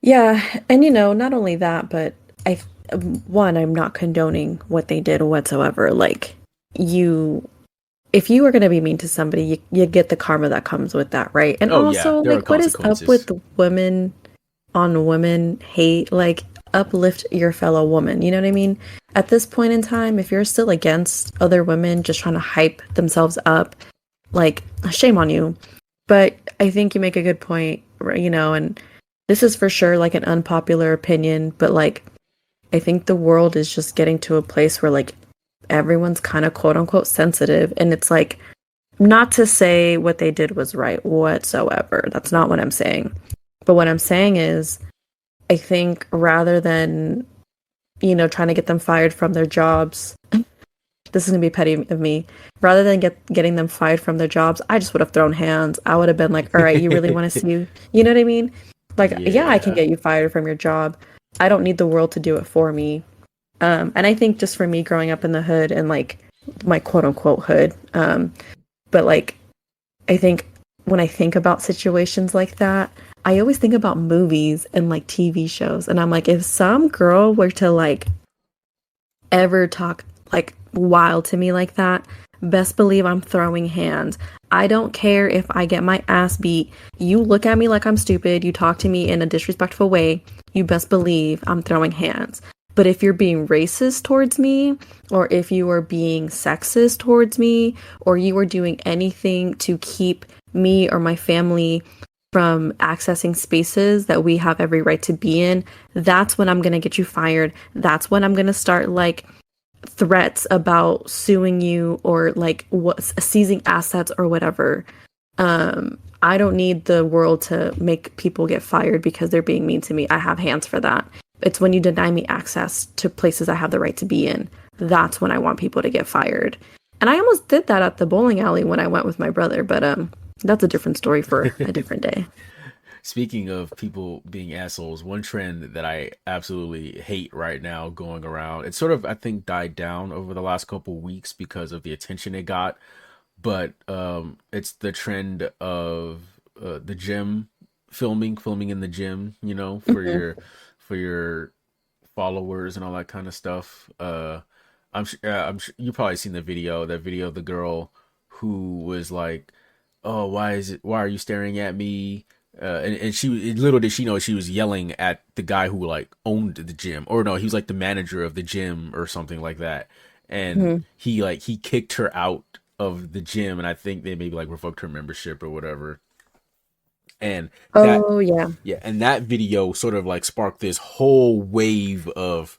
Yeah, and not only that, but I one, I'm not condoning what they did whatsoever. Like you if you are going to be mean to somebody, you get the karma that comes with that, right? And Oh yeah, also, there are like, what is up with consequences. the women on women hate? Like, uplift your fellow woman. You know what I mean? At this point in time, if you're still against other women just trying to hype themselves up, like, shame on you. But I think you make a good point, and this is for sure like an unpopular opinion, but like, I think the world is just getting to a place where like everyone's kind of quote unquote sensitive. And it's like, not to say what they did was right whatsoever. That's not what I'm saying. But what I'm saying is, I think rather than, trying to get them fired from their jobs, this is gonna be petty of me. Rather than getting them fired from their jobs, I just would have thrown hands. I would have been like, all right, you really want to see, you know what I mean? Like, yeah, I can Yeah. get you fired from your job. I don't need the world to do it for me. And I think just for me growing up in the hood and like my quote unquote hood, but like I think when I think about situations like that, I always think about movies and like TV shows. And I'm like, if some girl were to like ever talk like wild to me like that, best believe I'm throwing hands. I don't care if I get my ass beat. You look at me like I'm stupid, you talk to me in a disrespectful way, you best believe I'm throwing hands. But if you're being racist towards me, or if you are being sexist towards me, or you are doing anything to keep me or my family from accessing spaces that we have every right to be in, that's when I'm going to get you fired. That's when I'm going to start like threats about suing you or like what seizing assets or whatever. I don't need the world to make people get fired because they're being mean to me. I have hands for that. It's when you deny me access to places I have the right to be in. That's when I want people to get fired. And I almost did that at the bowling alley when I went with my brother, but that's a different story for a different day. Speaking of people being assholes, one trend that I absolutely hate right now going around, it's sort of, I think, died down over the last couple weeks because of the attention it got. But it's the trend of the gym filming in the gym, Mhm. for your followers and all that kind of stuff. I'm sure you probably seen the video, that video of the girl who was like, "Oh, why are you staring at me?" And little did she know she was yelling at the guy who like owned the gym, or no, he was like the manager of the gym or something like that. And Mhm. he kicked her out of the gym, and I think they maybe like revoked her membership or whatever. And that Oh yeah. yeah, and that video sort of like sparked this whole wave of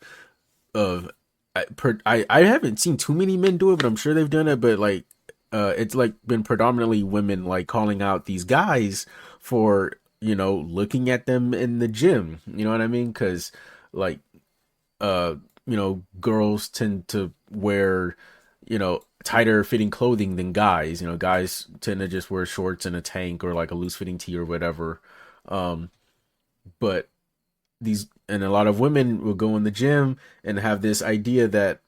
I haven't seen too many men do it, but I'm sure they've done it. But like, it's like been predominantly women like calling out these guys for looking at them in the gym. You know what I mean? Because like, uh, girls tend to wear tighter fitting clothing than guys. Guys tend to just wear shorts and a tank or like a loose fitting tee or whatever. Um, but a lot of women will go in the gym and have this idea that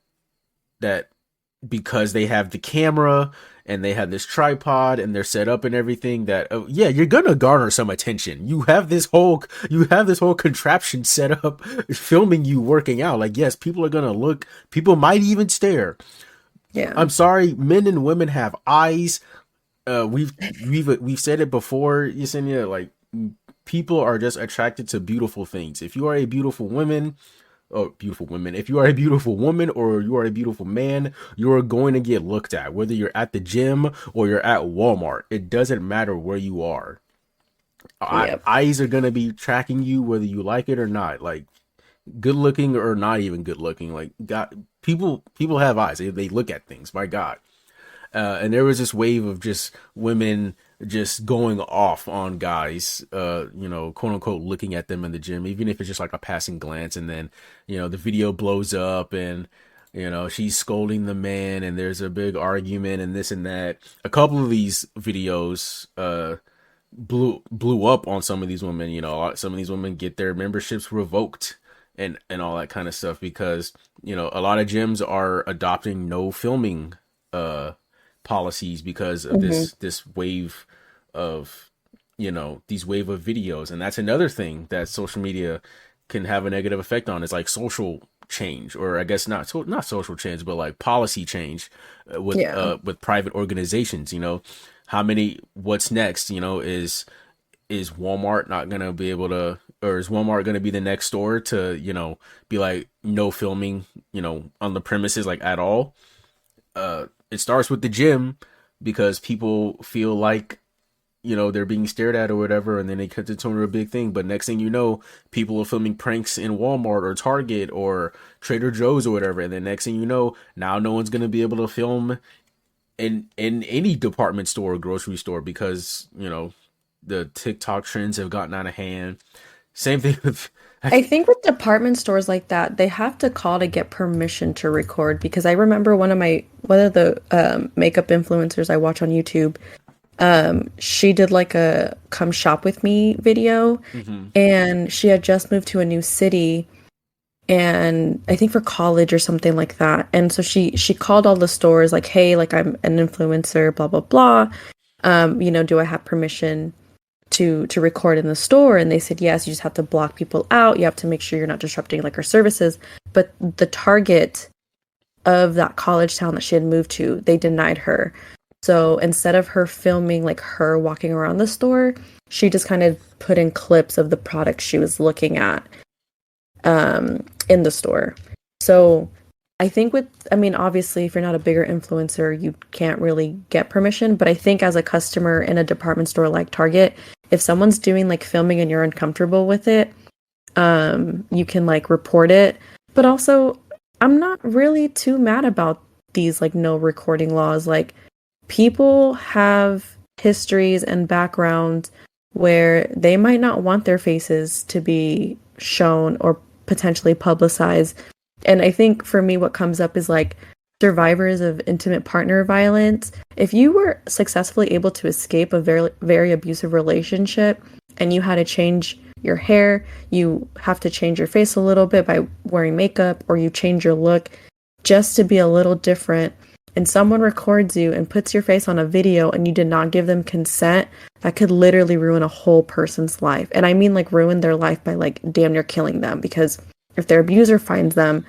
because they have the camera and they have this tripod and they're set up and everything, that oh yeah, you're gonna garner some attention. You have this whole contraption set up filming you working out. Like, yes, people are gonna look, people might even stare. Yeah. I'm sorry, men and women have eyes. We've said it before, Yesenia, like, people are just attracted to beautiful things. If you are a beautiful woman, if you are a beautiful woman or you are a beautiful man, you are going to get looked at, whether you're at the gym or you're at Walmart. It doesn't matter where you are. Yep. Eyes are going to be tracking you whether you like it or not. Like, good looking or not even good looking. Like, God, people have eyes. They look at things. My God. And there was this wave of just women just going off on guys, quote unquote, looking at them in the gym, even if it's just like a passing glance. And then, the video blows up and, she's scolding the man and there's a big argument and this and that. A couple of these videos, blew up on some of these women. Some of these women get their memberships revoked and all that kind of stuff because, a lot of gyms are adopting no filming, uh, policies because of Hmm. this wave of, these wave of videos. And that's another thing that social media can have a negative effect on, is like social change, or I guess not social change, but like policy change, Yeah. with private organizations. How many what's next, is Walmart not gonna be able to, or is Walmart gonna be the next store to, be like, no filming, on the premises, like, at all? It starts with the gym, because people feel like, they're being stared at or whatever, and then they cut it to a big thing. But next thing you know, people are filming pranks in Walmart or Target or Trader Joe's or whatever, and then next thing you know, now no one's gonna be able to film in any department store or grocery store, because the TikTok trends have gotten out of hand. Same thing with I think with department stores like that, they have to call to get permission to record because I remember one of the makeup influencers I watch on YouTube, she did like a come shop with me video, Mhm. and she had just moved to a new city, and I think for college or something like that. And so she called all the stores like, "Hey, like I'm an influencer, blah blah blah. Do I have permission to record in the store?" And they said yes. You just have to block people out. You have to make sure you're not disrupting like our services. But the target of that college town that she had moved to, they denied her. So instead of her filming like her walking around the store, she just kind of put in clips of the products she was looking at in the store. So I think I mean, obviously, if you're not a bigger influencer, you can't really get permission. But I think as a customer in a department store like Target, if someone's doing like filming and you're uncomfortable with it, you can like report it. But also, I'm not really too mad about these like no recording laws. Like, people have histories and backgrounds where they might not want their faces to be shown or potentially publicized. And I think for me, what comes up is like survivors of intimate partner violence. If you were successfully able to escape a very, very abusive relationship and you had to change your hair, you have to change your face a little bit by wearing makeup, or you change your look just to be a little different, and someone records you and puts your face on a video and you did not give them consent, that could literally ruin a whole person's life. And I mean like ruin their life by like damn near killing them, because if their abuser finds them,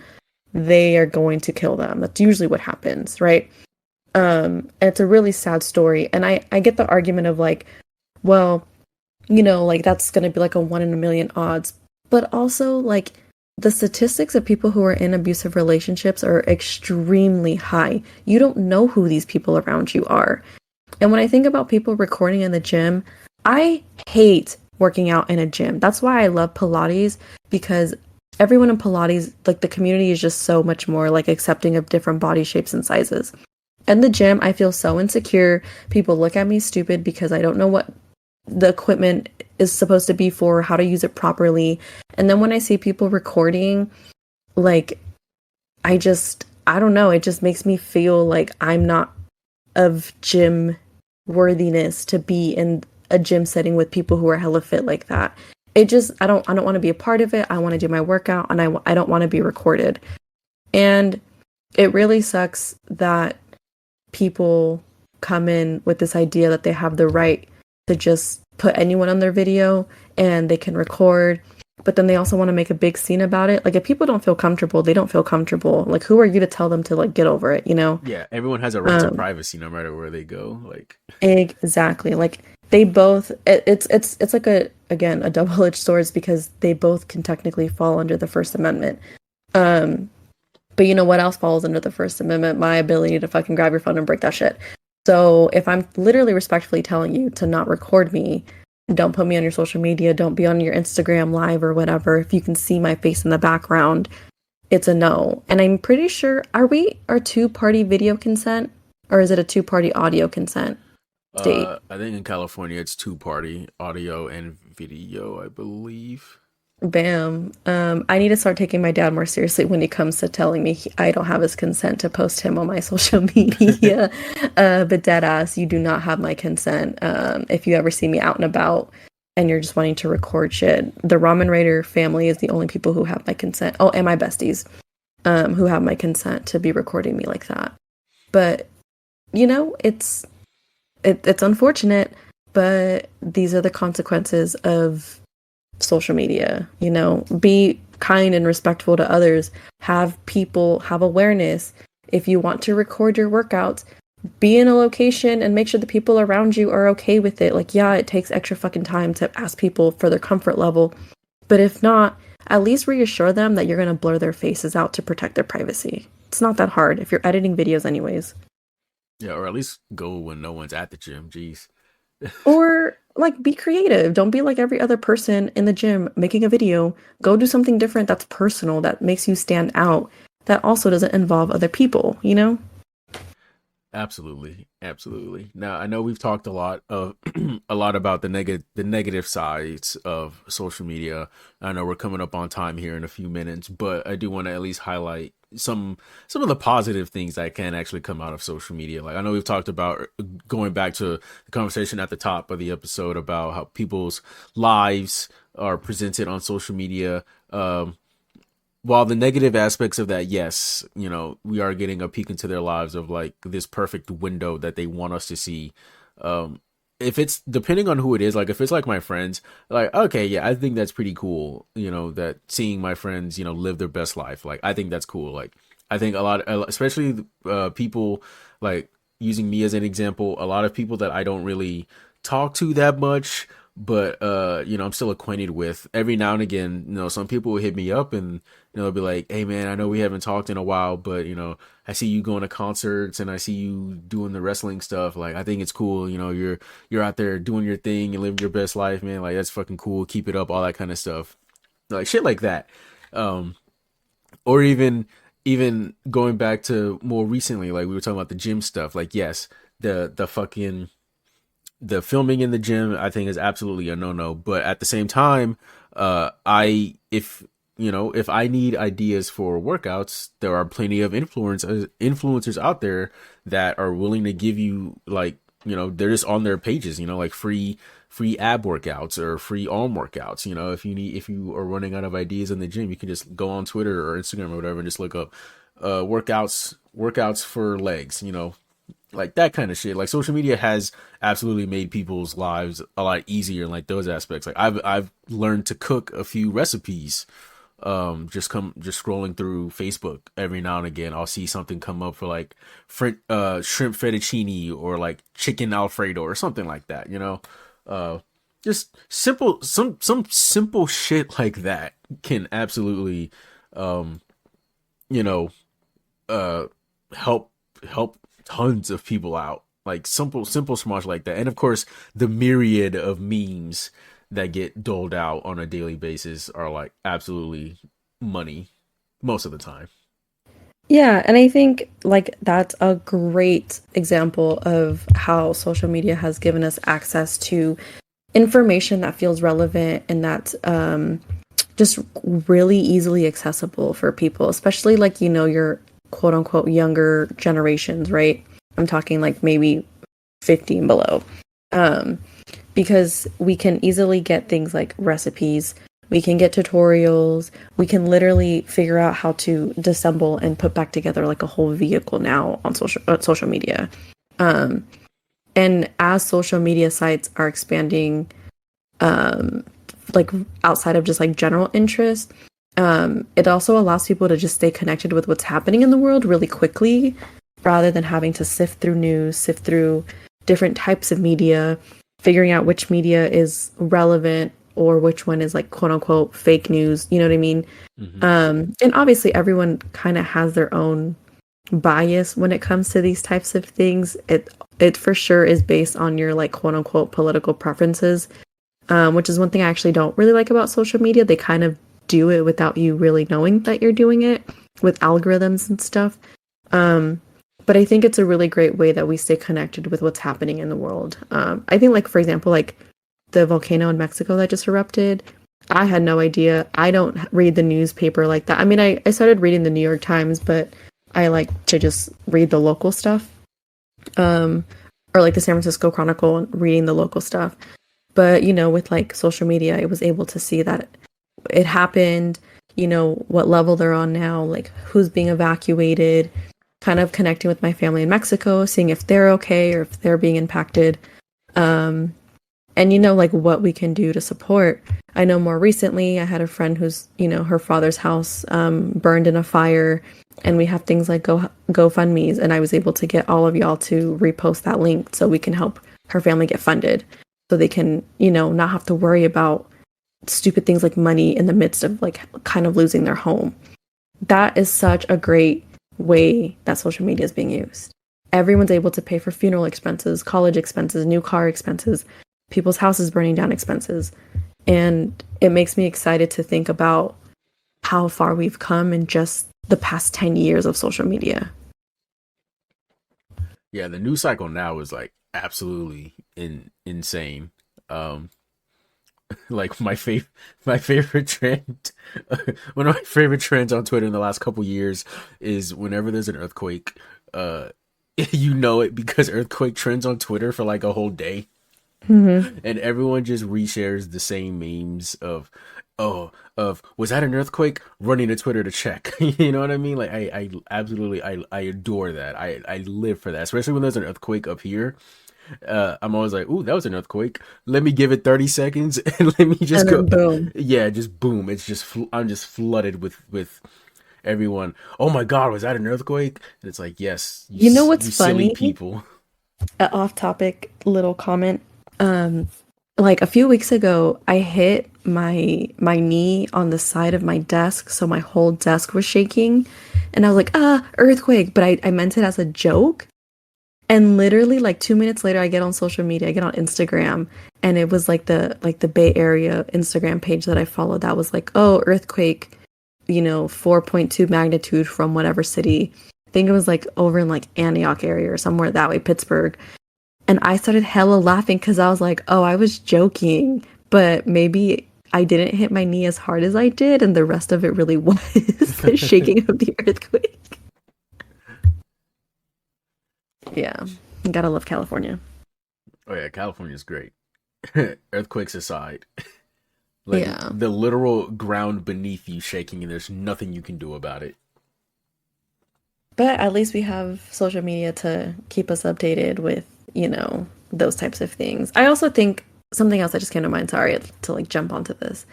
they are going to kill them. That's usually what happens, right? And it's a really sad story. And I get the argument of like, well, like that's going to be like a 1 in a million odds. But also, like, the statistics of people who are in abusive relationships are extremely high. You don't know who these people around you are. And when I think about people recording in the gym, I hate working out in a gym. That's why I love Pilates, because everyone in Pilates, like the community is just so much more like accepting of different body shapes and sizes. In the gym, I feel so insecure. People look at me stupid because I don't know what the equipment is supposed to be for, how to use it properly. And then when I see people recording, like, I don't know, it just makes me feel like I'm not of gym worthiness to be in a gym setting with people who are hella fit like that. I don't want to be a part of it. I want to do my workout, and I don't want to be recorded. And it really sucks that people come in with this idea that they have the right to just put anyone on their video and they can record, but then they also want to make a big scene about it. Like, if people don't feel comfortable, they don't feel comfortable. Like, who are you to tell them to like get over it, you know? Yeah, everyone has a right to privacy no matter where they go. Like, Exactly. Like, they both it's like a double-edged sword, because they both can technically fall under the First Amendment. But you know what else falls under the First Amendment? My ability to fucking grab your phone and break that shit. So if I'm literally respectfully telling you to not record me, don't put me on your social media, don't be on your Instagram live or whatever, if you can see my face in the background, it's a no. And I'm pretty sure, are two-party video consent, or is it a two-party audio consent state? I think in California it's two-party audio and video, I believe. Bam. I need to start taking my dad more seriously when he comes to telling me I don't have his consent to post him on my social media. But dead ass, you do not have my consent. If you ever see me out and about and you're just wanting to record shit, the Ramen Raider family is the only people who have my consent. Oh, and my besties, who have my consent to be recording me like that. But you know, it's unfortunate, but these are the consequences of social media. You know, be kind and respectful to others. Have awareness. If you want to record your workouts, be in a location and make sure the people around you are okay with it. Like, yeah, it takes extra fucking time to ask people for their comfort level, but if not, at least reassure them that you're going to blur their faces out to protect their privacy. It's not that hard if you're editing videos anyways. Yeah, or at least go when no one's at the gym. Jeez. Or like be creative. Don't be like every other person in the gym making a video. Go do something different that's personal, that makes you stand out, that also doesn't involve other people, you know? Absolutely, absolutely. Now I know we've talked a lot of a lot about the negative sides of social media. I know we're coming up on time here in a few minutes, but I do want to at least highlight some of the positive things that can actually come out of social media. Like I know we've talked about going back to the conversation at the top of the episode about how people's lives are presented on social media. While the negative aspects of that, yes, you know, we are getting a peek into their lives of like this perfect window that they want us to see. If it's depending on who it is, like if it's like my friends, like, okay, yeah, I think that's pretty cool. You know, that seeing my friends, you know, live their best life. Like, I think that's cool. Like, I think especially people like using me as an example, a lot of people that I don't really talk to that much, but you know, I'm still acquainted with. Every now and again, you know, some people will hit me up and you know, they'll be like, hey man, I know we haven't talked in a while, but you know, I see you going to concerts and I see you doing the wrestling stuff. Like, I think it's cool. You know, you're out there doing your thing and living your best life, man. Like, that's fucking cool. Keep it up, all that kind of stuff. Like shit like that. Um, or even going back to more recently, like we were talking about the gym stuff. Like, yes, the fucking the filming in the gym I think is absolutely a no-no, but at the same time, I if you know, if I need ideas for workouts, there are plenty of influencers out there that are willing to give you, like, you know, they're just on their pages, you know, like free ab workouts or free arm workouts. You know, if you are running out of ideas in the gym, you can just go on Twitter or Instagram or whatever and just look up workouts for legs, you know, like that kind of shit. Like, social media has absolutely made people's lives a lot easier in like those aspects. Like, I've learned to cook a few recipes. Just scrolling through Facebook every now and again, I'll see something come up for like shrimp fettuccine or like chicken alfredo or something like that, you know. Just some simple shit like that can absolutely you know, uh help tons of people out. Like simple smarts like that. And of course, the myriad of memes that get doled out on a daily basis are like absolutely money most of the time. Yeah, and I think like that's a great example of how social media has given us access to information that feels relevant and that's just really easily accessible for people, especially like, you know, your quote unquote younger generations, right? I'm talking like maybe 15 below. Because we can easily get things like recipes, we can get tutorials, we can literally figure out how to disassemble and put back together like a whole vehicle now on social media. And as social media sites are expanding, like outside of just like general interest, it also allows people to just stay connected with what's happening in the world really quickly, rather than having to sift through news, sift through different types of media, figuring out which media is relevant or which one is like quote unquote fake news. You know what I mean? Mm-hmm. And obviously everyone kind of has their own bias when it comes to these types of things. It for sure is based on your like quote unquote political preferences, which is one thing I actually don't really like about social media. They kind of do it without you really knowing that you're doing it with algorithms and stuff. But I think it's a really great way that we stay connected with what's happening in the world. I think, like, for example, like the volcano in Mexico that just erupted, I had no idea. I don't read the newspaper like that. I mean, I started reading the New York Times, but I like to just read the local stuff. Or like the San Francisco Chronicle and reading the local stuff. But, you know, with like social media, I was able to see that it happened, you know, what level they're on now, like who's being evacuated, kind of connecting with my family in Mexico, seeing if they're okay or if they're being impacted. Um, and like what we can do to support. I know more recently I had a friend who's, her father's house burned in a fire, and we have things like GoFundMe's, and I was able to get all of y'all to repost that link so we can help her family get funded, so they can, not have to worry about stupid things like money in the midst of like kind of losing their home. That is such a great way that social media is being used. Everyone's able to pay for funeral expenses, college expenses, new car expenses, people's houses burning down expenses. And it makes me excited to think about how far we've come in just the past 10 years of social media. Yeah, the news cycle now is like absolutely insane. Like my favorite trend, one of my favorite trends on Twitter in the last couple years is whenever there's an earthquake, you know it because earthquake trends on Twitter for like a whole day. Mm-hmm. And everyone just reshares the same memes of was that an earthquake, running to Twitter to check. You know what I mean? Like I absolutely I adore that. I live for that, especially when there's an earthquake up here. I'm always like, ooh, that was an earthquake, let me give it 30 seconds and let me just And go. then boom. Yeah, just boom. It's just I'm just flooded with everyone. Oh my god, was that an earthquake? And it's like, yes, You know what's you silly funny? people. Off topic little comment. Like a few weeks ago, I hit my knee on the side of my desk, so my whole desk was shaking, and I was like, earthquake, but I meant it as a joke. And literally like 2 minutes later, I get on social media, I get on Instagram, and it was like the Bay Area Instagram page that I followed that was like, oh, earthquake, 4.2 magnitude from whatever city. I think it was like over in like Antioch area or somewhere that way, Pittsburgh. And I started hella laughing because I was like, oh, I was joking, but maybe I didn't hit my knee as hard as I did, and the rest of it really was the shaking of the earthquake. Yeah, you gotta love California. Oh yeah, California's great. Earthquakes aside, like Yeah. the literal ground beneath you shaking, and there's nothing you can do about it. But at least we have social media to keep us updated with, those types of things. I also think something else that just came to mind, sorry to like jump onto this.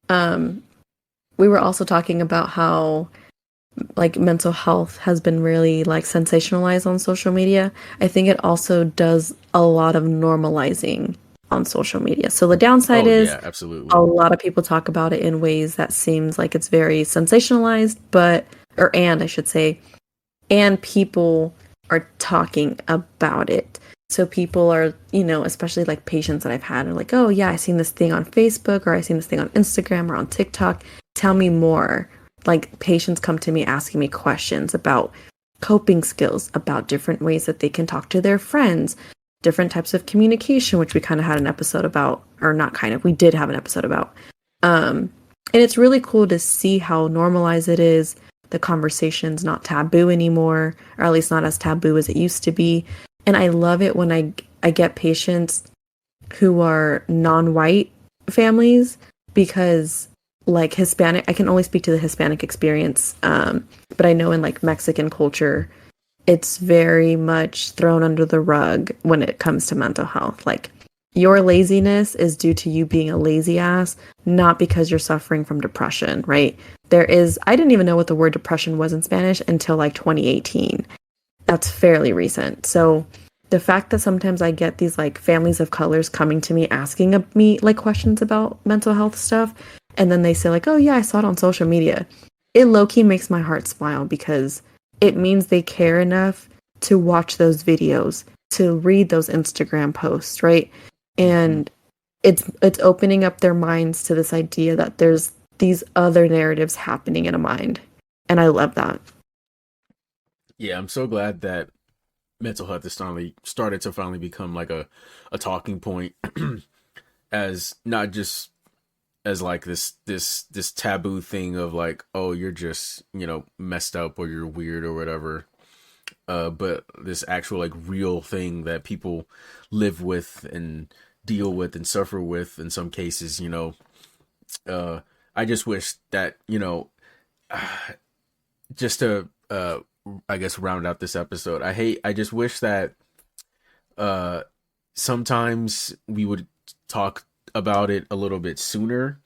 Um, we were also talking about how like mental health has been really like sensationalized on social media. I think it also does a lot of normalizing on social media. So the downside Oh is yeah, absolutely. a lot of people talk about it in ways that seems like it's very sensationalized, and I should say, and people are talking about it. So people are, especially like patients that I've had are like, oh yeah, I seen this thing on Facebook, or I seen this thing on Instagram or on TikTok. Tell me more. Like patients come to me asking me questions about coping skills, about different ways that they can talk to their friends, different types of communication, which we kind of had an episode about, or not kind of, we did have an episode about. And it's really cool to see how normalized it is. The conversation's not taboo anymore, or at least not as taboo as it used to be. And I love it when I get patients who are non-white families, because like Hispanic, I can only speak to the Hispanic experience, but I know in like Mexican culture, it's very much thrown under the rug when it comes to mental health. Like your laziness is due to you being a lazy ass, not because you're suffering from depression, right? I didn't even know what the word depression was in Spanish until like 2018. That's fairly recent. So the fact that sometimes I get these like families of colors coming to me asking me like questions about mental health stuff, and then they say like, oh yeah, I saw it on social media. It low-key makes my heart smile, because it means they care enough to watch those videos, to read those Instagram posts, right? And it's opening up their minds to this idea that there's these other narratives happening in a mind. And I love that. Yeah, I'm so glad that mental health is finally started to finally become like a talking point as not just as like this taboo thing of like, oh, you're just, messed up or you're weird or whatever. But this actual like real thing that people live with and deal with and suffer with in some cases. I just wish that, just to I guess round out this episode. I just wish that uh sometimes we would talk about it a little bit sooner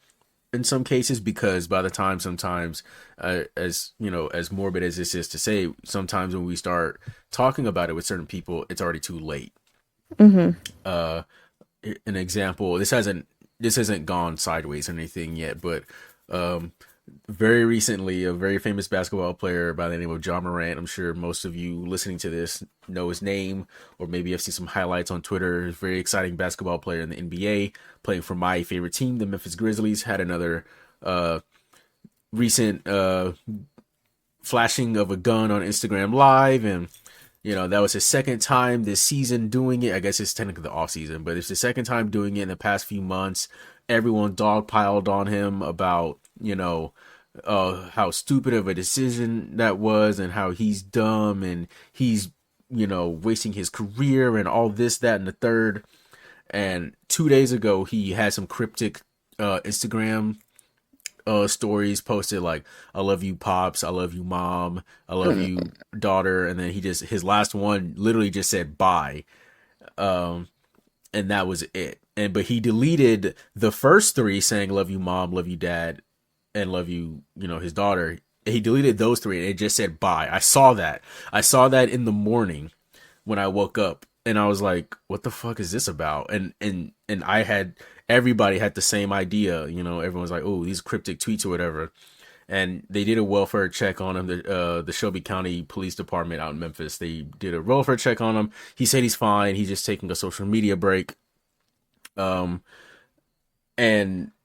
in some cases, because by the time sometimes as you know, as morbid as this is to say, sometimes when we start talking about it with certain people, it's already too late. Mm-hmm. uh an example, this hasn't gone sideways or anything yet, but um very recently, a very famous basketball player by the name of John Morant. I'm sure most of you listening to this know his name, or maybe have seen some highlights on Twitter. He's a very exciting basketball player in the NBA, playing for my favorite team, the Memphis Grizzlies. Had another recent flashing of a gun on Instagram Live, and that was his second time this season doing it. I guess it's technically the off season, but it's the second time doing it in the past few months. Everyone dogpiled on him about, how stupid of a decision that was, and how he's dumb, and he's, wasting his career, and all this, that, and the third. And 2 days ago, he had some cryptic Instagram stories posted, like, "I love you, pops. I love you, mom. I love you, daughter." And then his last one literally just said bye. And that was it. But he deleted the first three, saying "love you, mom, love you, dad, and love you," his daughter. He deleted those three, and it just said bye. I saw that in the morning when I woke up, and I was like, "What the fuck is this about?" And everybody had the same idea. Everyone's like, "Oh, these cryptic tweets or whatever." And they did a welfare check on him. The Shelby County Police Department out in Memphis, they did a welfare check on him. He said he's fine. He's just taking a social media break. And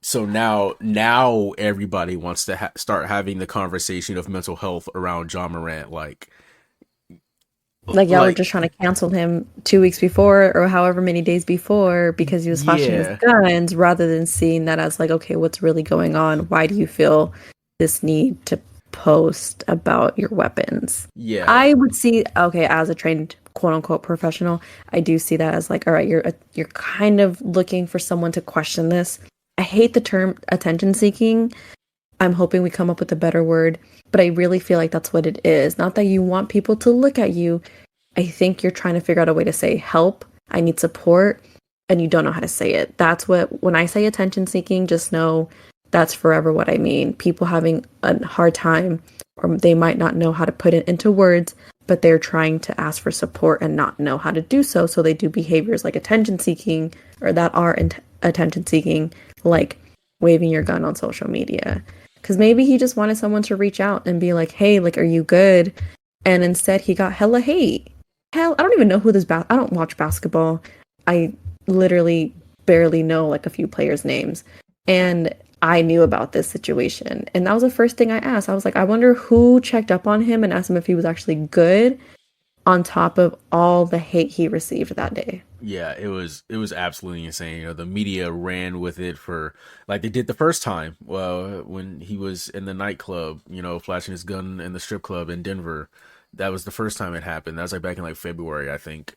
so now everybody wants to start having the conversation of mental health around John Morant. Like y'all were just trying to cancel him 2 weeks before, or however many days before, because he was flashing his guns, rather than seeing that as like, okay, what's really going on? Why do you feel this need to post about your weapons? Yeah, I would see, okay, as a trained quote unquote professional, I do see that as like, all right, you're kind of looking for someone to question this. I hate the term attention seeking. I'm hoping we come up with a better word, but I really feel like that's what it is. Not that you want people to look at you. I think you're trying to figure out a way to say, help, I need support, and you don't know how to say it. That's when I say attention seeking, just know that's forever what I mean. People having a hard time, or they might not know how to put it into words, but they're trying to ask for support and not know how to do so. So they do behaviors like attention seeking, or that are attention seeking, like waving your gun on social media. Because maybe he just wanted someone to reach out and be like, hey, like, are you good? And instead he got hella hate. Hell, I don't even know who I don't watch basketball. I literally barely know like a few players' names. And I knew about this situation. And that was the first thing I asked. I was like, I wonder who checked up on him and asked him if he was actually good, on top of all the hate he received that day. Yeah, it was absolutely insane. The media ran with it for, like they did the first time, when he was in the nightclub, flashing his gun in the strip club in Denver. That was the first time it happened. That was like back in like February, I think.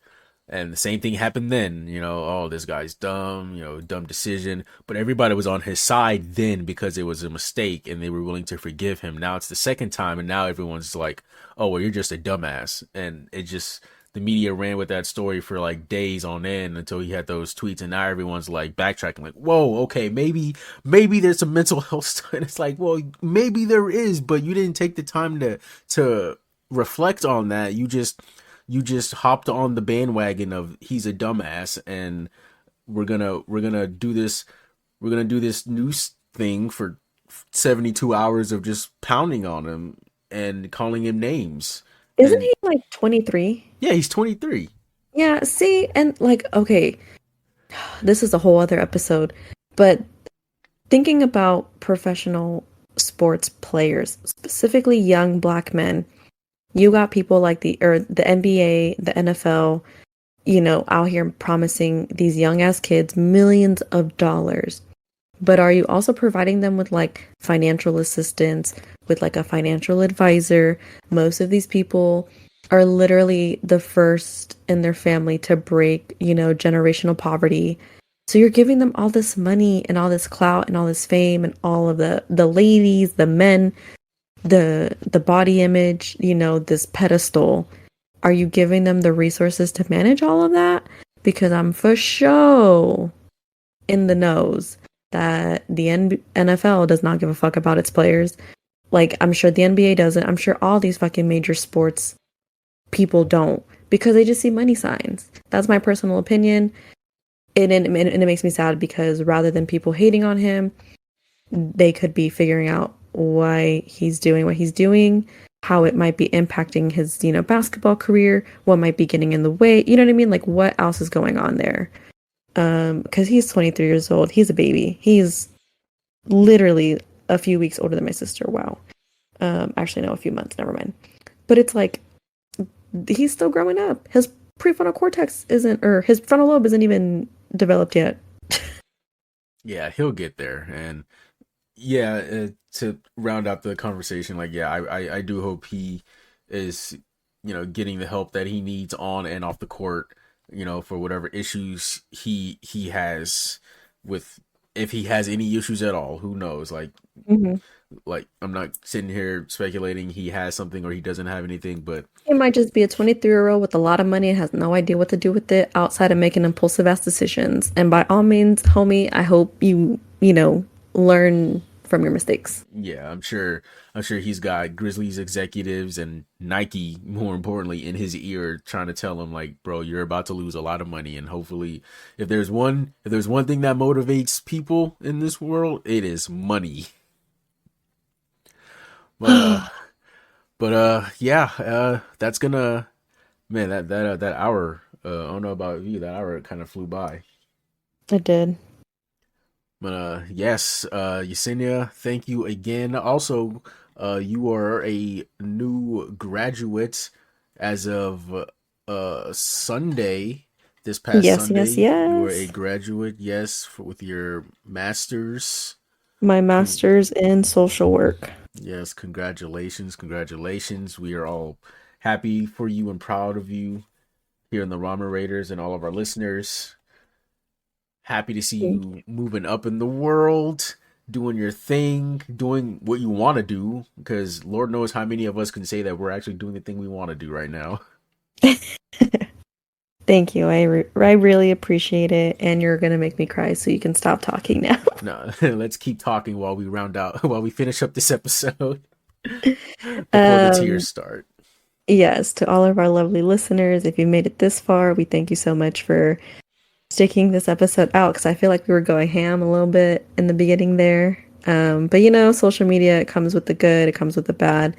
And the same thing happened then, oh, this guy's dumb, dumb decision. But everybody was on his side then because it was a mistake and they were willing to forgive him. Now it's the second time, and now everyone's like, oh, well, you're just a dumbass. And the media ran with that story for like days on end until he had those tweets. And now everyone's like backtracking, like, whoa, okay, maybe there's some mental health stuff. And it's like, well, maybe there is, but you didn't take the time to reflect on that. You just hopped on the bandwagon of he's a dumbass, and we're gonna do this news thing for 72 hours of just pounding on him and calling him names. Isn't he like 23? Yeah, he's 23. Yeah, see, and like, okay, this is a whole other episode, but thinking about professional sports players, specifically young Black men, you got people like the NBA, the NFL, out here promising these young ass kids millions of dollars. But are you also providing them with like financial assistance, with like a financial advisor? Most of these people are literally the first in their family to break, generational poverty. So you're giving them all this money and all this clout and all this fame and all of the ladies, the men. the body image, this pedestal. Are you giving them the resources to manage all of that? Because I'm for sure in the nose that the NFL does not give a fuck about its players. Like, I'm sure the NBA doesn't. I'm sure all these fucking major sports people don't, because they just see money signs. That's my personal opinion. And it makes me sad, because rather than people hating on him, they could be figuring out why he's doing what he's doing, how it might be impacting his, basketball career, what might be getting in the way. You know what I mean? Like, what else is going on there? Because he's 23 years old. He's a baby. He's literally a few weeks older than my sister. Wow. Actually, no, a few months. Never mind. But it's like, he's still growing up. His prefrontal cortex isn't, or his frontal lobe isn't even developed yet. Yeah, he'll get there. And yeah, to round out the conversation, like, yeah, I do hope he is, getting the help that he needs on and off the court, for whatever issues he has with, if he has any issues at all, who knows? Mm-hmm. Like, I'm not sitting here speculating he has something or he doesn't have anything, but He might just be a 23-year-old with a lot of money and has no idea what to do with it outside of making impulsive ass decisions. And by all means, homie, I hope you learn from your mistakes. yeah, I'm sure he's got Grizzlies executives and Nike, more importantly, in his ear trying to tell him, like, bro, you're about to lose a lot of money, and hopefully if there's one thing that motivates people in this world, it is money. But yeah, that's gonna, man, that hour, I don't know about you, that hour kind of flew by. I did. But yes, Yesenia, thank you again. Also, you are a new graduate as of Sunday. This past Yes, yes, Sunday, you were a yes. graduate, yes, with your master's. My Con- master's in social work. Yes, congratulations, congratulations. We are all happy for you and proud of you here in the Ramen Raiders and all of our listeners. Happy to see Thank you moving up in the world, doing your thing, doing what you want to do, because Lord knows how many of us can say that we're actually doing the thing we want to do right now. you. Thank you. I really appreciate it. And you're going to make me cry, so you can stop talking now. Now, let's keep talking while we round out, while we finish up this episode before the Um, tears start. yes, to all of our lovely listeners, if you made it this far, we thank you so much for sticking this episode out, because I feel like we were going ham a little bit in the beginning there. But social media, it comes with the good, it comes with the bad.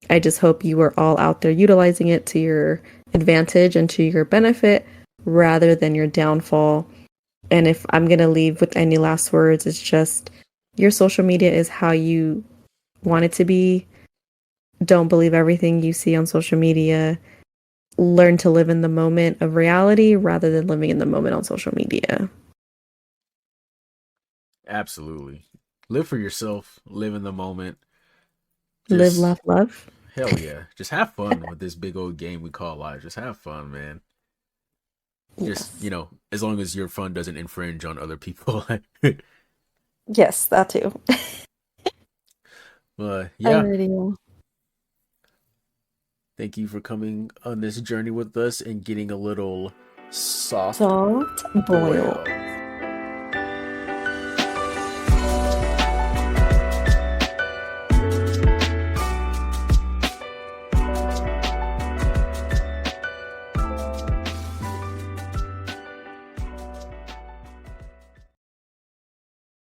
I just hope you are all out there utilizing it to your advantage and to your benefit rather than your downfall. And if I'm going to leave with any last words, it's just, your social media is how you want it to be. Don't believe everything you see on social media. Learn to live in the moment of reality rather than living in the moment on social media. Absolutely. Live for yourself, live in the moment. Live, Just, laugh, love. hell yeah. Just have fun with this big old game we call life. Just have fun, man. Just, Yes. as long as your fun doesn't infringe on other people. Yes, that too. But yeah, Alrighty. thank you for coming on this journey with us and getting a little soft Soft boil. boil.